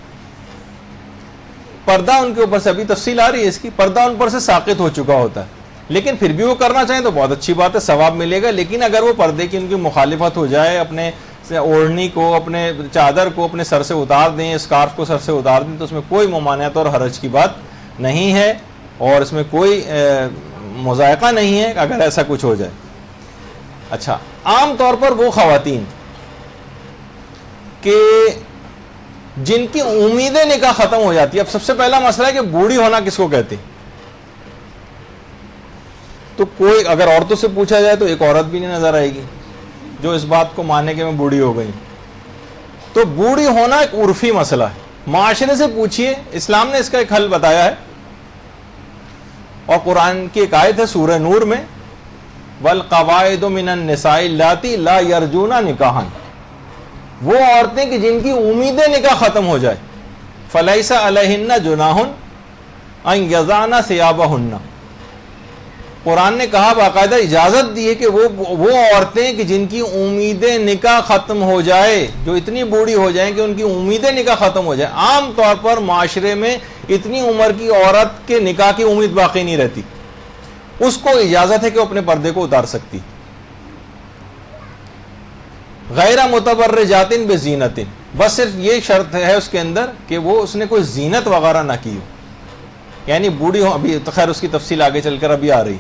پردہ ان کے اوپر سے ابھی تفصیل آ رہی ہے اس کی، پردہ ان پر سے ساقط ہو چکا ہوتا ہے، لیکن پھر بھی وہ کرنا چاہیں تو بہت اچھی بات ہے، ثواب ملے گا. لیکن اگر وہ پردے کی ان کی مخالفت ہو جائے، اپنے اوڑھنی کو، اپنے چادر کو اپنے سر سے اتار دیں، اسکارف کو سر سے اتار دیں، تو اس میں کوئی ممانعت اور حرج کی بات نہیں ہے اور اس میں کوئی مذائقہ نہیں ہے اگر ایسا کچھ ہو جائے. اچھا، عام طور پر وہ خواتین کہ جن کی امید نکاح ختم ہو جاتی ہے، اب سب سے پہلا مسئلہ ہے کہ بوڑھی ہونا کس کو کہتے ہیں. تو کوئی اگر عورتوں سے پوچھا جائے تو ایک عورت بھی نہیں نظر آئے گی جو اس بات کو مانے کہ میں بوڑھی ہو گئی. تو بوڑھی ہونا ایک عرفی مسئلہ ہے. معاشرے سے پوچھئے، اسلام نے اس کا ایک حل بتایا ہے، اور قرآن کی ایک آیت ہے سورہ نور میں، وَالْقَوَائِدُ مِنَ النِّسَاءِ اللَّاتِي لَا يَرْجُونَ نِكَاحًا، وہ عورتیں کہ جن کی امید نکاح ختم ہو جائے، فَلَيْسَ عَلَيْهِنَّ جُنَاحٌ أَن يَضَعْنَ ثِيَابَهُنَّ. قرآن نے کہا، باقاعدہ اجازت دی ہے کہ وہ عورتیں کہ جن کی امید نکاح ختم ہو جائے، جو اتنی بوڑھی ہو جائیں کہ ان کی امید نکاح ختم ہو جائے. عام طور پر معاشرے میں اتنی عمر کی عورت کے نکاح کی امید باقی نہیں رہتی، اس کو اجازت ہے کہ وہ اپنے پردے کو اتار سکتی. غیر متبرجات بزینت، بس صرف یہ شرط ہے اس کے اندر کہ وہ اس نے کوئی زینت وغیرہ نہ کی ہو، یعنی بوڑھی ہو، ابھی تو خیر اس کی تفصیل آگے چل کر ابھی آ رہی،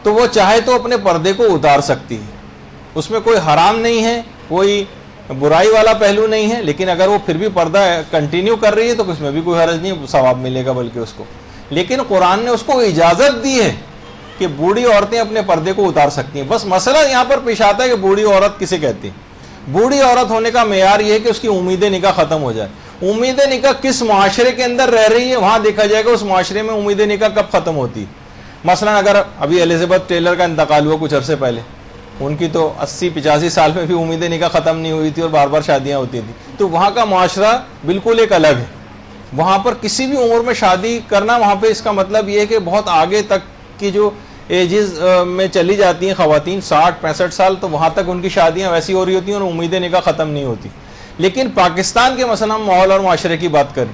تو وہ چاہے تو اپنے پردے کو اتار سکتی ہے، اس میں کوئی حرام نہیں ہے، کوئی برائی والا پہلو نہیں ہے. لیکن اگر وہ پھر بھی پردہ کنٹینیو کر رہی ہے تو اس میں بھی کوئی حرج نہیں، ثواب ملے گا بلکہ اس کو. لیکن قرآن نے اس کو اجازت دی ہے کہ بوڑھی عورتیں اپنے پردے کو اتار سکتی ہیں. بس مسئلہ یہاں پر پیش آتا ہے کہ بوڑھی عورت کسے کہتے ہیں. بوڑھی عورت ہونے کا معیار یہ ہے کہ اس کی امید نکاح ختم ہو جائے. امید نکاح کس معاشرے کے اندر رہ رہی ہے وہاں دیکھا جائے گا اس معاشرے میں امید نکاح کب ختم ہوتی. مثلا اگر ابھی الزبتھ ٹیلر کا انتقال ہوا کچھ عرصے پہلے، ان کی تو 80-85 سال میں بھی امید نکاح ختم نہیں ہوئی تھی اور بار بار شادیاں ہوتی تھیں. تو وہاں کا معاشرہ بالکل ایک الگ ہے. وہاں پر کسی بھی عمر میں شادی کرنا، وہاں پہ اس کا مطلب یہ ہے کہ بہت آگے تک کی جو ایجز میں چلی جاتی ہیں خواتین 60-65 سال، تو وہاں تک ان کی شادیاں ویسی ہو رہی ہوتی ہیں اور امید نکاح ختم نہیں ہوتی. لیکن پاکستان کے مثلا ماحول اور معاشرے کی بات کریں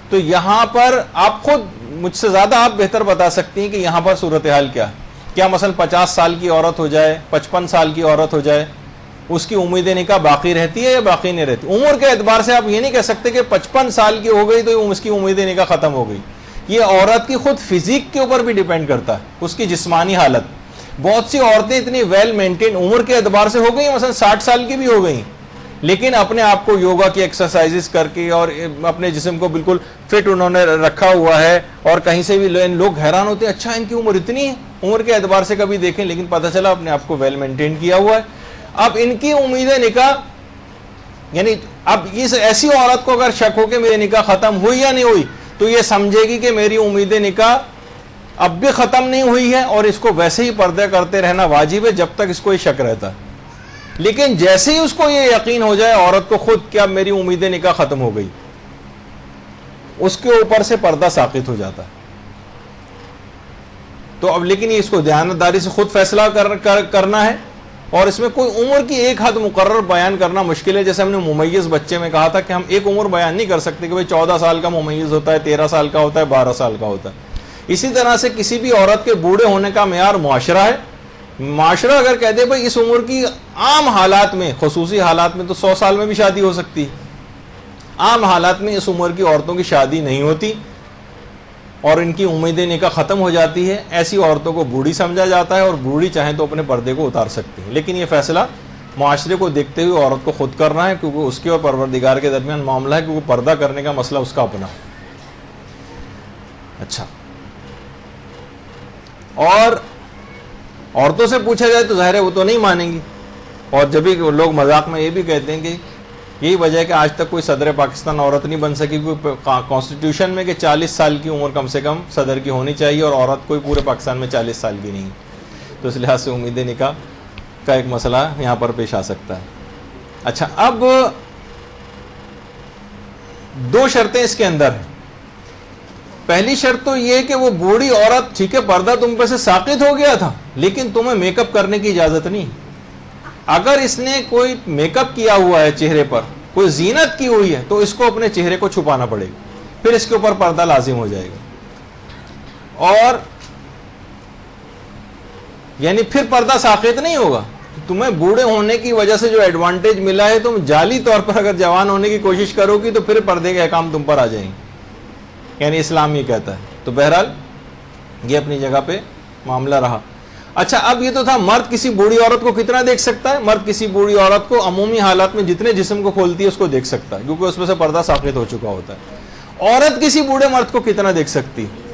تو یہاں پر آپ خود مجھ سے زیادہ آپ بہتر بتا سکتی ہیں کہ یہاں پر صورتحال کیا ہے. کیا مثلا 50 سال کی عورت ہو جائے، 55 سال کی عورت ہو جائے، اس کی امید نکاح باقی رہتی ہے یا باقی نہیں رہتی؟ عمر کے اعتبار سے آپ یہ نہیں کہہ سکتے کہ 55 سال کی ہو گئی تو اس کی امید نکاح ختم ہو گئی. یہ عورت کی خود فزیک کے اوپر بھی ڈیپینڈ کرتا ہے، اس کی جسمانی حالت. بہت سی عورتیں اتنی ویل مینٹین عمر کے اعتبار سے ہو گئی ہیں، مثلا 60 سال کی بھی ہو گئی، لیکن اپنے آپ کو یوگا کی ایکسرسائزز کر کے اور اپنے جسم کو بالکل فٹ انہوں نے رکھا ہوا ہے، اور کہیں سے بھی لوگ حیران ہوتے ہیں اچھا ان کی عمر اتنی ہے، عمر کے اعتبار سے کبھی دیکھیں، لیکن پتہ چلا اپنے آپ کو ویل مینٹین کیا ہوا ہے. اب ان کی امید نکاح، یعنی اب اس ایسی عورت کو اگر شک ہو کہ میری نکاح ختم ہوئی یا نہیں ہوئی تو یہ سمجھے گی کہ میری امید نکاح اب بھی ختم نہیں ہوئی ہے اور اس کو ویسے ہی پردہ کرتے رہنا واجب ہے جب تک اس کو یہ شک رہتا ہے. لیکن جیسے ہی اس کو یہ یقین ہو جائے عورت کو خود کہ اب میری امید نکاح ختم ہو گئی، اس کے اوپر سے پردہ ساقط ہو جاتا ہے. تو اب لیکن اس کو دیانتداری سے خود فیصلہ کرنا ہے، اور اس میں کوئی عمر کی ایک حد مقرر بیان کرنا مشکل ہے. جیسے ہم نے ممیز بچے میں کہا تھا کہ ہم ایک عمر بیان نہیں کر سکتے کہ 14 سال کا ممیز ہوتا ہے، 13 سال کا ہوتا ہے، 12 سال کا ہوتا ہے. اسی طرح سے کسی بھی عورت کے بوڑھے ہونے کا معیار معاشرہ ہے. معاشرہ اگر کہہ دے بھائی اس عمر کی عام حالات میں، خصوصی حالات میں تو 100 سال میں بھی شادی ہو سکتی ہے، عام حالات میں اس عمر کی عورتوں کی شادی نہیں ہوتی اور ان کی امید نکاح ختم ہو جاتی ہے، ایسی عورتوں کو بوڑھی سمجھا جاتا ہے اور بوڑھی چاہیں تو اپنے پردے کو اتار سکتی ہے. لیکن یہ فیصلہ معاشرے کو دیکھتے ہوئے عورت کو خود کرنا ہے، کیونکہ اس کے اور پروردگار کے درمیان معاملہ ہے، کیونکہ پردہ کرنے کا مسئلہ اس کا اپنا. اچھا، اور عورتوں سے پوچھا جائے تو ظاہر ہے وہ تو نہیں مانیں گی، اور جب بھی لوگ مذاق میں یہ بھی کہتے ہیں کہ یہی وجہ ہے کہ آج تک کوئی صدر پاکستان عورت نہیں بن سکی، کیونکہ کانسٹیٹیوشن میں کہ 40 سال کی عمر کم سے کم صدر کی ہونی چاہیے، اور عورت کوئی پورے پاکستان میں 40 سال کی نہیں. تو اس لحاظ سے امید نکاح کا ایک مسئلہ یہاں پر پیش آ سکتا ہے. اچھا، اب 2 شرطیں اس کے اندر ہیں. پہلی شرط تو یہ کہ وہ بوڑھی عورت، ٹھیک ہے پردہ تم پہ سے ساقط ہو گیا تھا لیکن تمہیں میک اپ کرنے کی اجازت نہیں. اگر اس نے کوئی میک اپ کیا ہوا ہے چہرے پر، کوئی زینت کی ہوئی ہے، تو اس کو اپنے چہرے کو چھپانا پڑے گا، پھر اس کے اوپر پردہ لازم ہو جائے گا. اور یعنی پھر پردہ ساقط نہیں ہوگا. تمہیں بوڑھے ہونے کی وجہ سے جو ایڈوانٹیج ملا ہے، تم جعلی طور پر اگر جوان ہونے کی کوشش کرو گی تو پھر پردے کے احکام تم پر آ جائیں گے، یعنی اسلام یہ کہتا ہے. تو بہرحال یہ اپنی جگہ پہ معاملہ رہا. اچھا، اب یہ تو تھا مرد کسی بوڑھی عورت کو کتنا دیکھ سکتا ہے. مرد کسی بوڑھی عورت کو عمومی حالات میں جتنے جسم کو کھولتی ہے اس کو دیکھ سکتا ہے، کیونکہ اس میں سے پردہ ساقط ہو چکا ہوتا ہے. عورت کسی بوڑھے مرد کو کتنا دیکھ سکتی ہے؟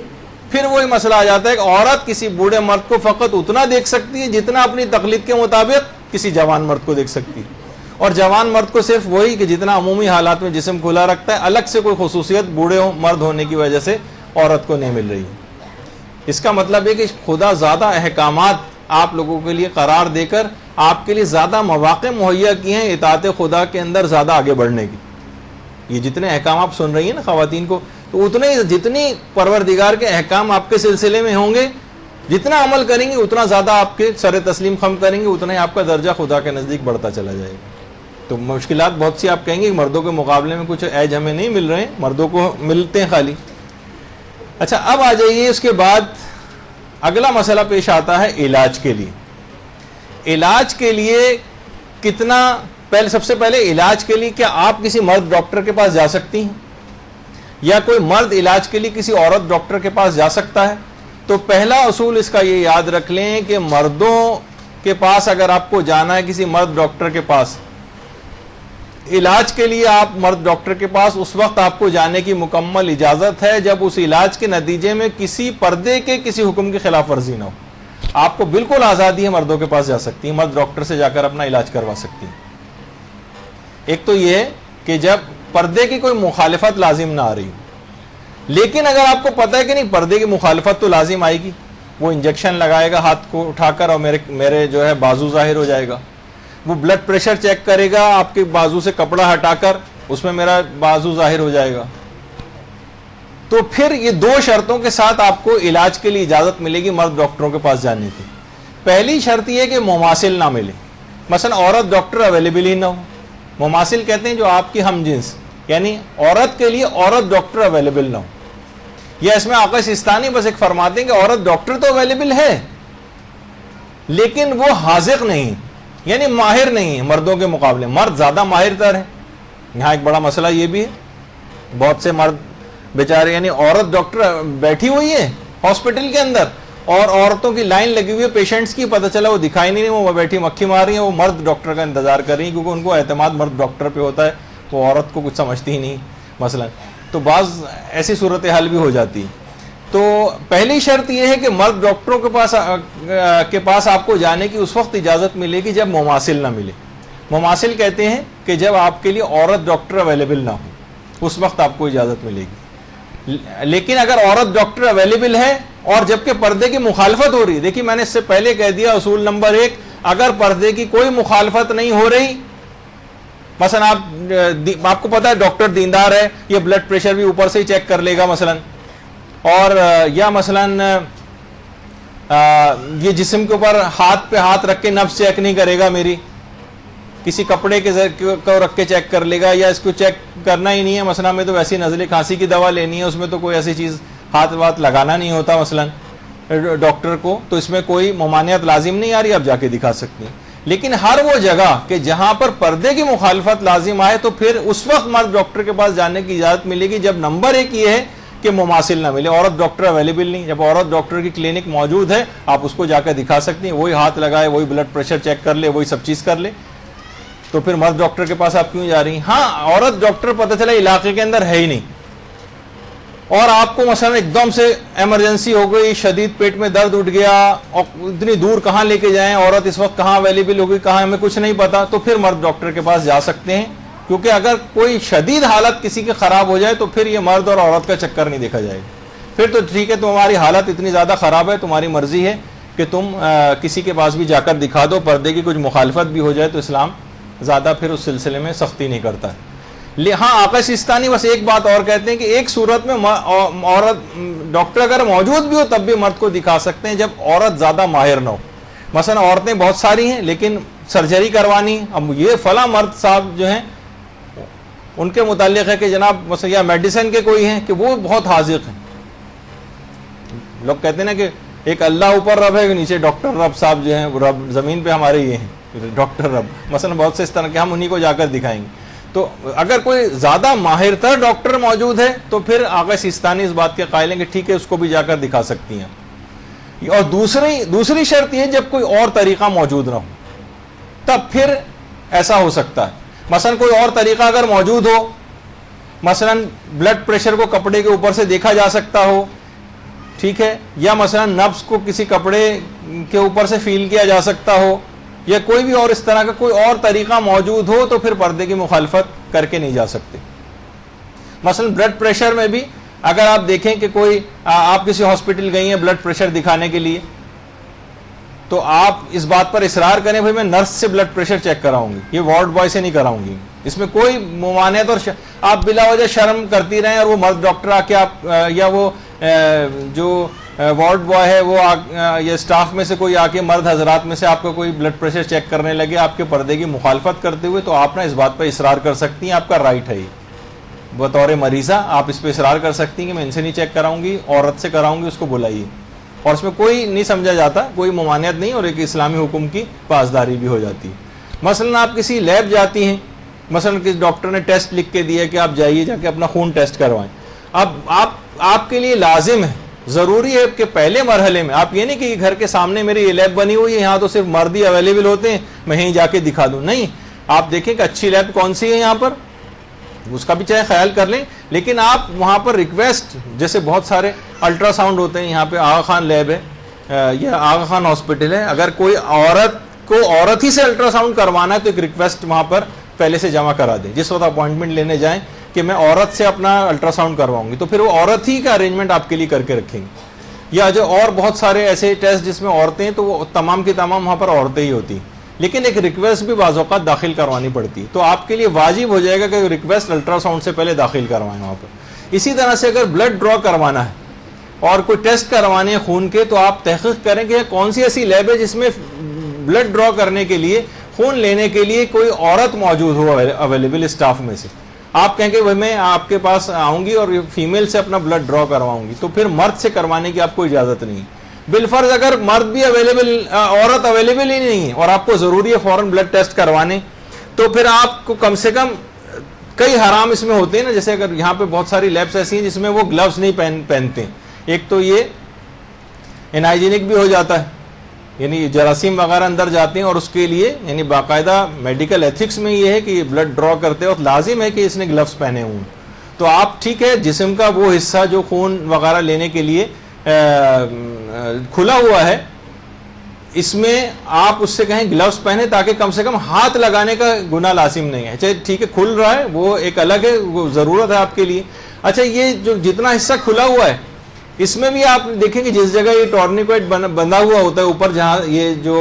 پھر وہی مسئلہ آ جاتا ہے کہ عورت کسی بوڑھے مرد کو فقط اتنا دیکھ سکتی ہے جتنا اپنی تقلید کے مطابق کسی جوان مرد کو دیکھ سکتی ہے، اور جوان مرد کو صرف وہی کہ جتنا عمومی حالات میں جسم کھلا رکھتا ہے. الگ سے کوئی خصوصیت بوڑھے مرد ہونے کی وجہ سے عورت کو نہیں مل رہی. اس کا مطلب ہے کہ خدا زیادہ احکامات آپ لوگوں کے لیے قرار دے کر آپ کے لیے زیادہ مواقع مہیا کیے ہیں اطاعت خدا کے اندر زیادہ آگے بڑھنے کی. یہ جتنے احکام آپ سن رہی ہیں نا خواتین کو، تو اتنے جتنی پروردگار کے احکام آپ کے سلسلے میں ہوں گے، جتنا عمل کریں گے اتنا زیادہ آپ کے سر تسلیم خم کریں گے، اتنا ہی آپ کا درجہ خدا کے نزدیک بڑھتا چلا جائے گا. تو مشکلات بہت سی آپ کہیں گے کہ مردوں کے مقابلے میں کچھ ایج ہمیں نہیں مل رہے ہیں، مردوں کو ملتے ہیں خالی، اچھا اب آ جائیے اس کے بعد اگلا مسئلہ پیش آتا ہے علاج کے لیے. علاج کے لیے کتنا سب سے پہلے علاج کے لیے کیا آپ کسی مرد ڈاکٹر کے پاس جا سکتی ہیں یا کوئی مرد علاج کے لیے کسی عورت ڈاکٹر کے پاس جا سکتا ہے؟ تو پہلا اصول اس کا یہ یاد رکھ لیں کہ مردوں کے پاس اگر آپ کو جانا ہے کسی مرد ڈاکٹر کے پاس علاج کے لیے، آپ مرد ڈاکٹر کے پاس اس وقت آپ کو جانے کی مکمل اجازت ہے جب اس علاج کے نتیجے میں کسی پردے کے کسی حکم کی خلاف ورزی نہ ہو. آپ کو بالکل آزادی ہے، مردوں کے پاس جا سکتی ہیں، مرد ڈاکٹر سے جا کر اپنا علاج کروا سکتی ہیں. ایک تو یہ کہ جب پردے کی کوئی مخالفت لازم نہ آ رہی ہو. لیکن اگر آپ کو پتا ہے کہ نہیں پردے کی مخالفت تو لازم آئے گی، وہ انجیکشن لگائے گا ہاتھ کو اٹھا کر اور میرے جو ہے بازو ظاہر ہو جائے گا، وہ بلڈ پریشر چیک کرے گا آپ کے بازو سے کپڑا ہٹا کر، اس میں میرا بازو ظاہر ہو جائے گا. تو پھر یہ دو شرطوں کے ساتھ آپ کو علاج کے لیے اجازت ملے گی مرد ڈاکٹروں کے پاس جانے کی. پہلی شرط یہ کہ مماثل نہ ملے، مثلا عورت ڈاکٹر اویلیبل ہی نہ ہو. مماثل کہتے ہیں جو آپ کی ہم جنس، یعنی عورت کے لیے عورت ڈاکٹر اویلیبل نہ ہو. یا اس میں آقا سستانی بس ایک فرماتے ہیں کہ عورت ڈاکٹر تو اویلیبل ہے لیکن وہ حاذق نہیں، یعنی ماہر نہیں ہے مردوں کے مقابلے. مرد زیادہ ماہر تر ہے. یہاں ایک بڑا مسئلہ یہ بھی ہے، بہت سے مرد بیچارے، یعنی عورت ڈاکٹر بیٹھی ہوئی ہے ہاسپٹل کے اندر اور عورتوں کی لائن لگی ہوئی ہے پیشنٹس کی، پتہ چلا وہ دکھائی نہیں، وہ بیٹھی مکھی مار رہی ہیں، وہ مرد ڈاکٹر کا انتظار کر رہی ہیں کیونکہ ان کو اعتماد مرد ڈاکٹر پہ ہوتا ہے، وہ عورت کو کچھ سمجھتی ہی نہیں مثلا. تو بعض ایسی صورتحال بھی ہو جاتی ہے. تو پہلی شرط یہ ہے کہ مرد ڈاکٹروں کے پاس آپ کو جانے کی اس وقت اجازت ملے گی جب مماثل نہ ملے. مماثل کہتے ہیں کہ جب آپ کے لیے عورت ڈاکٹر اویلیبل نہ ہو، اس وقت آپ کو اجازت ملے گی. لیکن اگر عورت ڈاکٹر اویلیبل ہے اور جبکہ پردے کی مخالفت ہو رہی ہے، دیکھیے میں نے اس سے پہلے کہہ دیا اصول نمبر 1، اگر پردے کی کوئی مخالفت نہیں ہو رہی، مثلا آپ کو پتا ہے ڈاکٹر دیندار ہے، یہ بلڈ پریشر بھی اوپر سے ہی چیک کر لے گا مثلا، اور یا مثلا یہ جسم کے اوپر ہاتھ پہ ہاتھ رکھ کے نبض چیک نہیں کرے گا میری، کسی کپڑے کو رکھ کے چیک کر لے گا، یا اس کو چیک کرنا ہی نہیں ہے، مثلا میں تو ویسی نزلے کھانسی کی دوا لینی ہے، اس میں تو کوئی ایسی چیز ہاتھ وات لگانا نہیں ہوتا مثلا ڈاکٹر کو، تو اس میں کوئی ممانعت لازم نہیں آ رہی، آپ جا کے دکھا سکتی ہیں. لیکن ہر وہ جگہ کہ جہاں پر پردے کی مخالفت لازم آئے تو پھر اس وقت مرد ڈاکٹر کے پاس جانے کی اجازت ملے گی جب نمبر 1 یہ ہے کہ مماثل نہ ملے، عورت ڈاکٹر اویلیبل نہیں. جب عورت ڈاکٹر کی کلینک موجود ہے آپ اس کو جا کر دکھا سکتی ہیں، وہی ہاتھ لگائے، وہی بلڈ پریشر چیک کر لے، وہی سب چیز کر لے. تو پھر مرد ڈاکٹر کے پاس آپ کیوں جا رہی ہیں؟ ہاں عورت ڈاکٹر پتہ چلا علاقے کے اندر ہے ہی نہیں، اور آپ کو مثلا ایک دم سے ایمرجنسی ہو گئی، شدید پیٹ میں درد اٹھ گیا، اور اتنی دور کہاں لے کے جائیں، عورت اس وقت کہاں اویلیبل ہوگی کہاں ہمیں کچھ نہیں پتا، تو پھر مرد ڈاکٹر کے پاس جا سکتے ہیں. کیونکہ اگر کوئی شدید حالت کسی کی خراب ہو جائے تو پھر یہ مرد اور عورت کا چکر نہیں دیکھا جائے گا. پھر تو ٹھیک ہے تمہاری حالت اتنی زیادہ خراب ہے، تمہاری مرضی ہے کہ تم کسی کے پاس بھی جا کر دکھا دو، پردے کی کچھ مخالفت بھی ہو جائے تو اسلام زیادہ پھر اس سلسلے میں سختی نہیں کرتا ہے. ہاں آقا سستانی بس ایک بات اور کہتے ہیں کہ ایک صورت میں عورت ڈاکٹر اگر موجود بھی ہو تب بھی مرد کو دکھا سکتے ہیں جب عورت زیادہ ماہر نہ ہو. مثلا عورتیں بہت ساری ہیں لیکن سرجری کروانی، اب یہ فلاں مرد صاحب جو ہیں ان کے متعلق ہے کہ جناب مثلا یا میڈیسن کے کوئی ہیں کہ وہ بہت حاذق ہیں. لوگ کہتے ہیں نا کہ ایک اللہ اوپر رب ہے، نیچے ڈاکٹر رب صاحب جو ہیں، رب زمین پہ ہمارے یہ ہیں ڈاکٹر رب، مثلا بہت سے اس طرح کے، ہم انہی کو جا کر دکھائیں گے. تو اگر کوئی زیادہ ماہر تر ڈاکٹر موجود ہے تو پھر آقا سستانی اس بات کے قائل ہیں کہ ٹھیک ہے اس کو بھی جا کر دکھا سکتی ہیں. اور دوسری شرط یہ جب کوئی اور طریقہ موجود نہ ہو تب پھر ایسا ہو سکتا ہے. مثلا کوئی اور طریقہ اگر موجود ہو، مثلا بلڈ پریشر کو کپڑے کے اوپر سے دیکھا جا سکتا ہو، ٹھیک ہے، یا مثلا نبض کو کسی کپڑے کے اوپر سے فیل کیا جا سکتا ہو، یا کوئی بھی اور اس طرح کا کوئی اور طریقہ موجود ہو تو پھر پردے کی مخالفت کر کے نہیں جا سکتے. مثلا بلڈ پریشر میں بھی اگر آپ دیکھیں کہ کوئی آپ کسی ہاسپٹل گئی ہیں بلڈ پریشر دکھانے کے لیے، تو آپ اس بات پر اصرار کریں بھائی میں نرس سے بلڈ پریشر چیک کراؤں گی، یہ وارڈ بوائے سے نہیں کراؤں گی، اس میں کوئی ممانعت، اور آپ بلا وجہ شرم کرتی رہیں اور وہ مرد ڈاکٹر آ کے آپ یا وہ جو وارڈ بوائے ہے وہ یا اسٹاف میں سے کوئی آ کے مرد حضرات میں سے آپ کا کوئی بلڈ پریشر چیک کرنے لگے آپ کے پردے کی مخالفت کرتے ہوئے، تو آپ نے اس بات پر اصرار کر سکتی ہیں، آپ کا رائٹ ہے یہ. بطور مریضہ آپ اس پہ اصرار کر سکتی ہیں کہ میں ان سے نہیں چیک کراؤں گی، عورت سے کراؤں گی، اس کو بلائیے، اور اس میں کوئی نہیں سمجھا جاتا، کوئی ممانعت نہیں، اور ایک اسلامی حکم کی پاسداری بھی ہو جاتی ہے۔ مثلا آپ کسی لیب جاتی ہیں، مثلا کسی ڈاکٹر نے ٹیسٹ لکھ کے دیا کہ آپ جائیے جا کے اپنا خون ٹیسٹ کروائیں، اب آپ کے لیے لازم ہے، ضروری ہے کہ پہلے مرحلے میں آپ یہ نہیں کہ گھر کے سامنے میری یہ لیب بنی ہوئی ہے، یہاں تو صرف مرد ہی اویلیبل ہوتے ہیں، میں یہیں جا کے دکھا دوں، نہیں، آپ دیکھیں کہ اچھی لیب کون سی ہے یہاں پر، اس کا بھی چاہے خیال کر لیں، لیکن آپ وہاں پر ریکویسٹ، جیسے بہت سارے الٹرا ساؤنڈ ہوتے ہیں، یہاں پہ آغا خان لیب ہے یا آغا خان ہاسپٹل ہے، اگر کوئی عورت ہی سے الٹرا ساؤنڈ کروانا ہے تو ایک ریکویسٹ وہاں پر پہلے سے جمع کرا دیں، جس وقت اپوائنٹمنٹ لینے جائیں کہ میں عورت سے اپنا الٹرا ساؤنڈ کرواؤں گی، تو پھر وہ عورت ہی کا ارینجمنٹ آپ کے لیے کر کے رکھیں گے، یا جو اور بہت سارے ایسے ٹیسٹ جس میں عورتیں ہیں تو وہ تمام کی تمام وہاں پر عورتیں ہی ہوتی ہیں، لیکن ایک ریکویسٹ بھی بعض اوقات داخل کروانی پڑتی ہے، تو آپ کے لیے واجب ہو جائے گا کہ ریکویسٹ الٹرا ساؤنڈ سے پہلے داخل کروائیں وہاں پر۔ اسی طرح سے اگر بلڈ ڈرا کروانا ہے اور کوئی ٹیسٹ کروانے ہیں خون کے، تو آپ تحقیق کریں کہ کون سی ایسی لیب ہے جس میں بلڈ ڈرا کرنے کے لیے، خون لینے کے لیے کوئی عورت موجود ہو اویلیبل اسٹاف میں سے۔ آپ کہیں کہ میں آپ کے پاس آؤں گی اور فیمیل سے اپنا بلڈ ڈرا کرواؤں گی، تو پھر مرد سے کروانے کی آپ کو اجازت نہیں۔ بالفرض اگر مرد بھی اویلیبل، عورت اویلیبل ہی نہیں ہے اور آپ کو ضروری ہے فوراً بلڈ ٹیسٹ کروانے، تو پھر آپ کو کم سے کم کئی حرام اس میں ہوتے ہیں نا، جیسے اگر یہاں پہ بہت ساری لیبس ایسی ہیں جس میں وہ گلوز نہیں پہنتے ہیں، ایک تو یہ انہائیجینک بھی ہو جاتا ہے، یعنی جراثیم وغیرہ اندر جاتے ہیں، اور اس کے لیے یعنی باقاعدہ میڈیکل ایتھکس میں یہ ہے کہ بلڈ ڈرا کرتے وقت لازم ہے کہ اس نے گلوز پہنے ہوں، تو آپ ٹھیک ہے جسم کا وہ حصہ جو خون وغیرہ لینے کے لیے کھلا ہوا ہے، اس میں آپ اس سے کہیں گلوز پہنے تاکہ کم سے کم ہاتھ لگانے کا گناہ لازم نہیں ہے، چاہے ٹھیک ہے کھل رہا ہے وہ ایک الگ ہے، وہ ضرورت ہے آپ کے لیے۔ اچھا یہ جو جتنا حصہ کھلا ہوا ہے اس میں بھی آپ دیکھیں کہ جس جگہ یہ ٹورنیکویٹ بندھا ہوا ہوتا ہے اوپر، جہاں یہ جو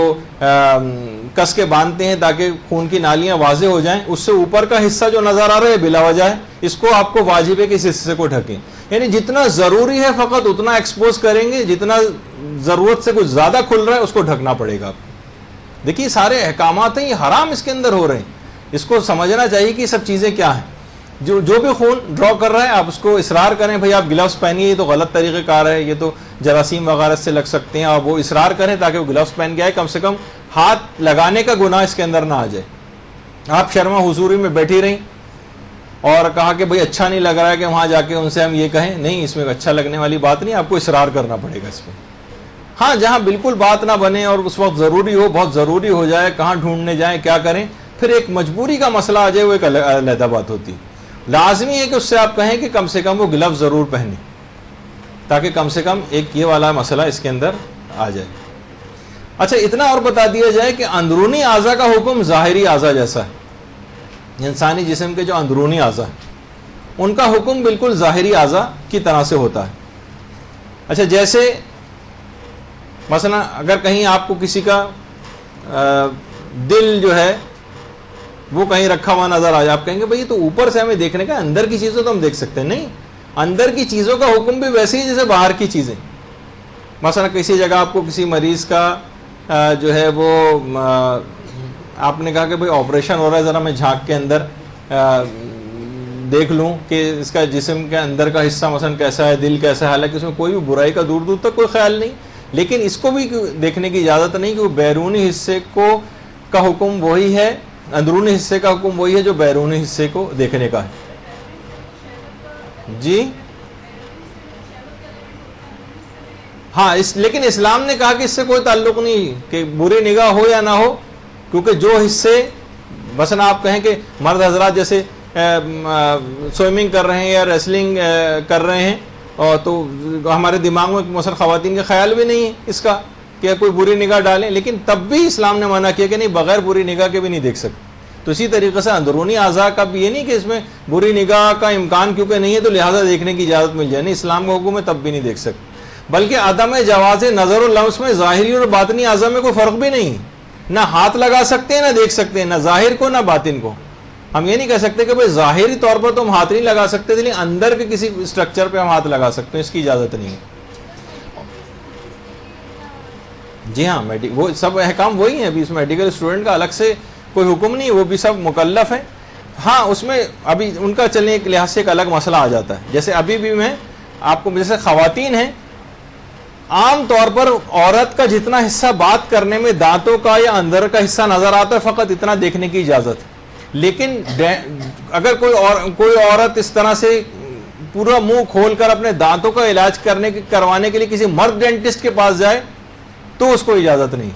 کس کے باندھتے ہیں تاکہ خون کی نالیاں واضح ہو جائیں، اس سے اوپر کا حصہ جو نظر آ رہا ہے بلا وجہ ہے، اس کو آپ کو واجب ہے کہ اس حصے کو ڈھکیں، یعنی جتنا ضروری ہے فقط اتنا ایکسپوز کریں گے، جتنا ضرورت سے کچھ زیادہ کھل رہا ہے اس کو ڈھکنا پڑے گا۔ دیکھیے سارے احکامات ہیں، یہ حرام اس کے اندر ہو رہے ہیں، اس کو سمجھنا چاہیے کہ یہ سب چیزیں کیا ہیں۔ جو بھی خون ڈرا کر رہا ہے آپ اس کو اصرار کریں بھائی آپ گلوز پہنیے، یہ تو غلط طریقہ کار ہے، یہ تو جراثیم وغیرہ سے لگ سکتے ہیں، آپ وہ اصرار کریں تاکہ وہ گلوز پہن کے آئے، کم سے کم ہاتھ لگانے کا گناہ اس کے اندر نہ آ جائے۔ آپ شرما حضوری میں بیٹھی رہیں اور کہا کہ بھئی اچھا نہیں لگ رہا ہے کہ وہاں جا کے ان سے ہم یہ کہیں، نہیں، اس میں اچھا لگنے والی بات نہیں، آپ کو اصرار کرنا پڑے گا اس پہ۔ ہاں جہاں بالکل بات نہ بنے اور اس وقت ضروری ہو، بہت ضروری ہو جائے، کہاں ڈھونڈنے جائیں، کیا کریں، پھر ایک مجبوری کا مسئلہ آ جائے، وہ ایک علیحدہ بات ہوتی ہے۔ لازمی ہے کہ اس سے آپ کہیں کہ کم سے کم وہ گلوز ضرور پہنے، تاکہ کم سے کم ایک یہ والا مسئلہ اس کے اندر آ جائے۔ اچھا اتنا اور بتا دیا جائے کہ اندرونی اعضاء کا حکم ظاہری اعضاء جیسا ہے، انسانی جسم کے جو اندرونی اعضاء ہیں ان کا حکم بالکل ظاہری اعضاء کی طرح سے ہوتا ہے۔ اچھا جیسے مثلا اگر کہیں آپ کو کسی کا دل جو ہے وہ کہیں رکھا ہوا نظر آ جائے، آپ کہیں گے بھئی یہ تو اوپر سے ہمیں دیکھنے کا، اندر کی چیزوں تو ہم دیکھ سکتے ہیں، نہیں، اندر کی چیزوں کا حکم بھی ویسے ہی جیسے باہر کی چیزیں۔ مثلا کسی جگہ آپ کو کسی مریض کا جو ہے وہ آپ نے کہا کہ بھئی آپریشن ہو رہا ہے، ذرا میں جھانک کے اندر دیکھ لوں کہ اس کا جسم کے اندر کا حصہ مثلا کیسا ہے، دل کیسا ہے، حالانکہ اس میں کوئی بھی برائی کا دور دور تک کوئی خیال نہیں، لیکن اس کو بھی دیکھنے کی اجازت نہیں کہ وہ بیرونی حصے کا حکم وہی ہے، اندرونی حصے کا حکم وہی ہے جو بیرونی حصے کو دیکھنے کا ہے۔ جی ہاں لیکن اسلام نے کہا کہ اس سے کوئی تعلق نہیں کہ بری نگاہ ہو یا نہ ہو، کیونکہ جو حصے مثلا آپ کہیں کہ مرد حضرات جیسے سوئمنگ کر رہے ہیں یا ریسلنگ کر رہے ہیں، اور تو ہمارے دماغ میں مثلا خواتین کا خیال بھی نہیں ہے اس کا کہ کوئی بری نگاہ ڈالیں، لیکن تب بھی اسلام نے منع کیا کہ نہیں، بغیر بری نگاہ کے بھی نہیں دیکھ سکتے۔ تو اسی طریقے سے اندرونی اعضاء کا بھی یہ نہیں کہ اس میں بری نگاہ کا امکان کیونکہ نہیں ہے تو لہٰذا دیکھنے کی اجازت مل جائے، نہیں، اسلام کا حکم ہے تب بھی نہیں دیکھ سکتے، بلکہ عدم جواز نظر و لمس میں ظاہری اور باطنی اعضاء میں کوئی فرق بھی نہیں، نہ ہاتھ لگا سکتے ہیں نہ دیکھ سکتے ہیں، نہ ظاہر کو نہ باطن کو۔ ہم یہ نہیں کہہ سکتے کہ بھئی ظاہری طور پر تو ہم ہاتھ نہیں لگا سکتے، لیکن اندر کے کسی اسٹرکچر پہ ہم ہاتھ لگا سکتے ہیں، اس کی اجازت نہیں ہے۔ جی ہاں، وہ سب احکام وہی ہیں، ابھی اس میڈیکل اسٹوڈنٹ کا الگ سے کوئی حکم نہیں، وہ بھی سب مکلف ہے۔ ہاں اس میں ابھی ان کا چلنے ایک لحاظ سے ایک الگ مسئلہ آ جاتا ہے. جیسے ابھی بھی میں آپ کو, جیسے خواتین ہیں, عام طور پر عورت کا جتنا حصہ بات کرنے میں دانتوں کا یا اندر کا حصہ نظر آتا ہے, فقط اتنا دیکھنے کی اجازت ہے. لیکن اگر کوئی عورت اس طرح سے پورا منہ کھول کر اپنے دانتوں کا علاج کروانے کے لیے کسی مرد ڈینٹسٹ کے پاس جائے تو اس کو اجازت نہیں.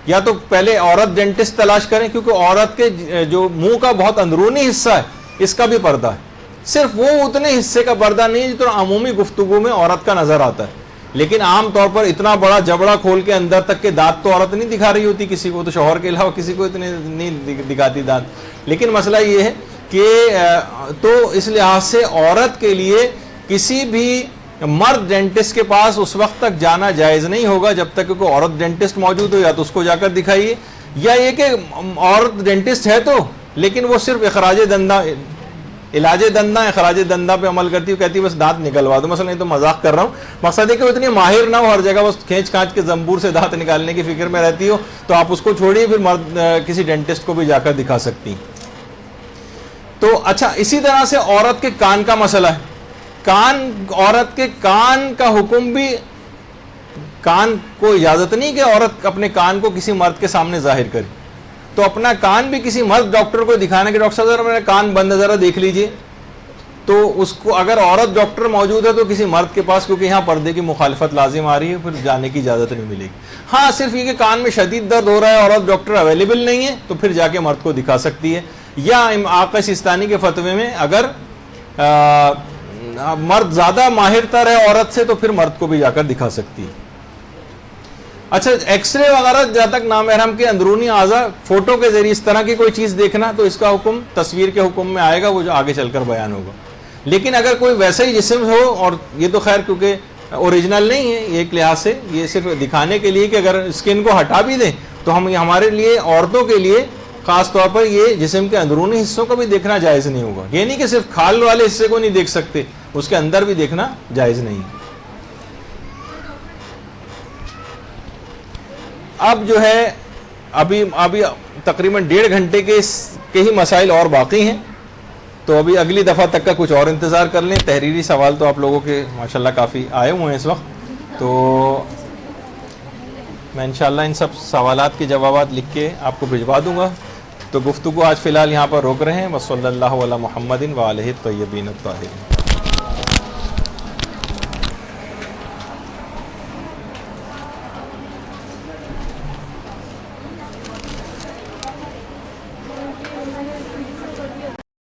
یا تو پہلے عورت ڈینٹسٹ تلاش کریں, کیونکہ عورت کے جو منہ کا بہت اندرونی حصہ ہے اس کا بھی پردہ ہے. صرف وہ اتنے حصے کا پردہ نہیں ہے جو عمومی گفتگو میں عورت کا نظر آتا ہے. لیکن عام طور پر اتنا بڑا جبڑا کھول کے اندر تک کے دانت تو عورت نہیں دکھا رہی ہوتی کسی کو, تو شوہر کے علاوہ کسی کو اتنے نہیں دکھاتی دانت. لیکن مسئلہ یہ ہے کہ تو اس لحاظ سے عورت کے لیے کسی بھی مرد ڈینٹسٹ کے پاس اس وقت تک جانا جائز نہیں ہوگا جب تک کہ کوئی عورت ڈینٹسٹ موجود ہو, یا تو اس کو جا کر دکھائیے, یا یہ کہ عورت ڈینٹسٹ ہے تو لیکن وہ صرف علاج دنداں اخراج دنداں پہ عمل کرتی ہے, کہتی ہے بس دانت نکلوا دو. مثلا نہیں تو مذاق کر رہا ہوں, مقصد ہے کہ وہ اتنی ماہر نہ ہو, ہر جگہ بس کھینچ کھانچ کے زنبور سے دانت نکالنے کی فکر میں رہتی ہو, تو آپ اس کو چھوڑیے, پھر مرد کسی ڈینٹسٹ کو بھی جا کر دکھا سکتی. تو اچھا, اسی طرح سے عورت کے کان کا مسئلہ ہے. عورت کے کان کا حکم بھی, کان کو اجازت نہیں کہ عورت اپنے کان کو کسی مرد کے سامنے ظاہر کرے, تو اپنا کان بھی کسی مرد ڈاکٹر کو دکھانا کہ ڈاکٹر صاحب ذرا میرا کان بند ہے, ذرا دیکھ لیجئے, تو اس کو اگر عورت ڈاکٹر موجود ہے تو کسی مرد کے پاس, کیونکہ یہاں پردے کی مخالفت لازم آ رہی ہے, پھر جانے کی اجازت نہیں ملے گی. ہاں صرف یہ کہ کان میں شدید درد ہو رہا ہے, عورت ڈاکٹر اویلیبل نہیں ہے, تو پھر جا کے مرد کو دکھا سکتی ہے. یا آقا سستانی کے فتوے میں اگر مرد زیادہ ماہر تر ہے عورت سے, تو پھر مرد کو بھی جا کر دکھا سکتی ہے. اچھا, ایکس رے وغیرہ جہاں تک نامحرم کے اندرونی اعضاء فوٹو کے ذریعے اس طرح کی کوئی چیز دیکھنا, تو اس کا حکم تصویر کے حکم میں آئے گا, وہ جو آگے چل کر بیان ہوگا. لیکن اگر کوئی ویسا ہی جسم ہو, اور یہ تو خیر کیونکہ اوریجنل نہیں ہے, یہ ایک لحاظ سے یہ صرف دکھانے کے لیے کہ اگر اسکن کو ہٹا بھی دیں تو ہمارے لیے, عورتوں کے لیے خاص طور پر, یہ جسم کے اندرونی حصوں کو بھی دیکھنا جائز نہیں ہوگا. یہ نہیں کہ صرف کھال والے حصے کو نہیں دیکھ سکتے, اس کے اندر بھی دیکھنا جائز نہیں. اب جو ہے ابھی تقریباً 1.5 گھنٹے کے ہی مسائل اور باقی ہیں, تو ابھی اگلی دفعہ تک کا کچھ اور انتظار کر لیں. تحریری سوال تو آپ لوگوں کے ماشاءاللہ کافی آئے ہوئے ہیں اس وقت, تو میں انشاءاللہ ان سب سوالات کے جوابات لکھ کے آپ کو بھجوا دوں گا. تو گفتگو آج فی الحال یہاں پر روک رہے ہیں. وصلی اللہ علی محمد وآلہ الطیبین الطاہرین.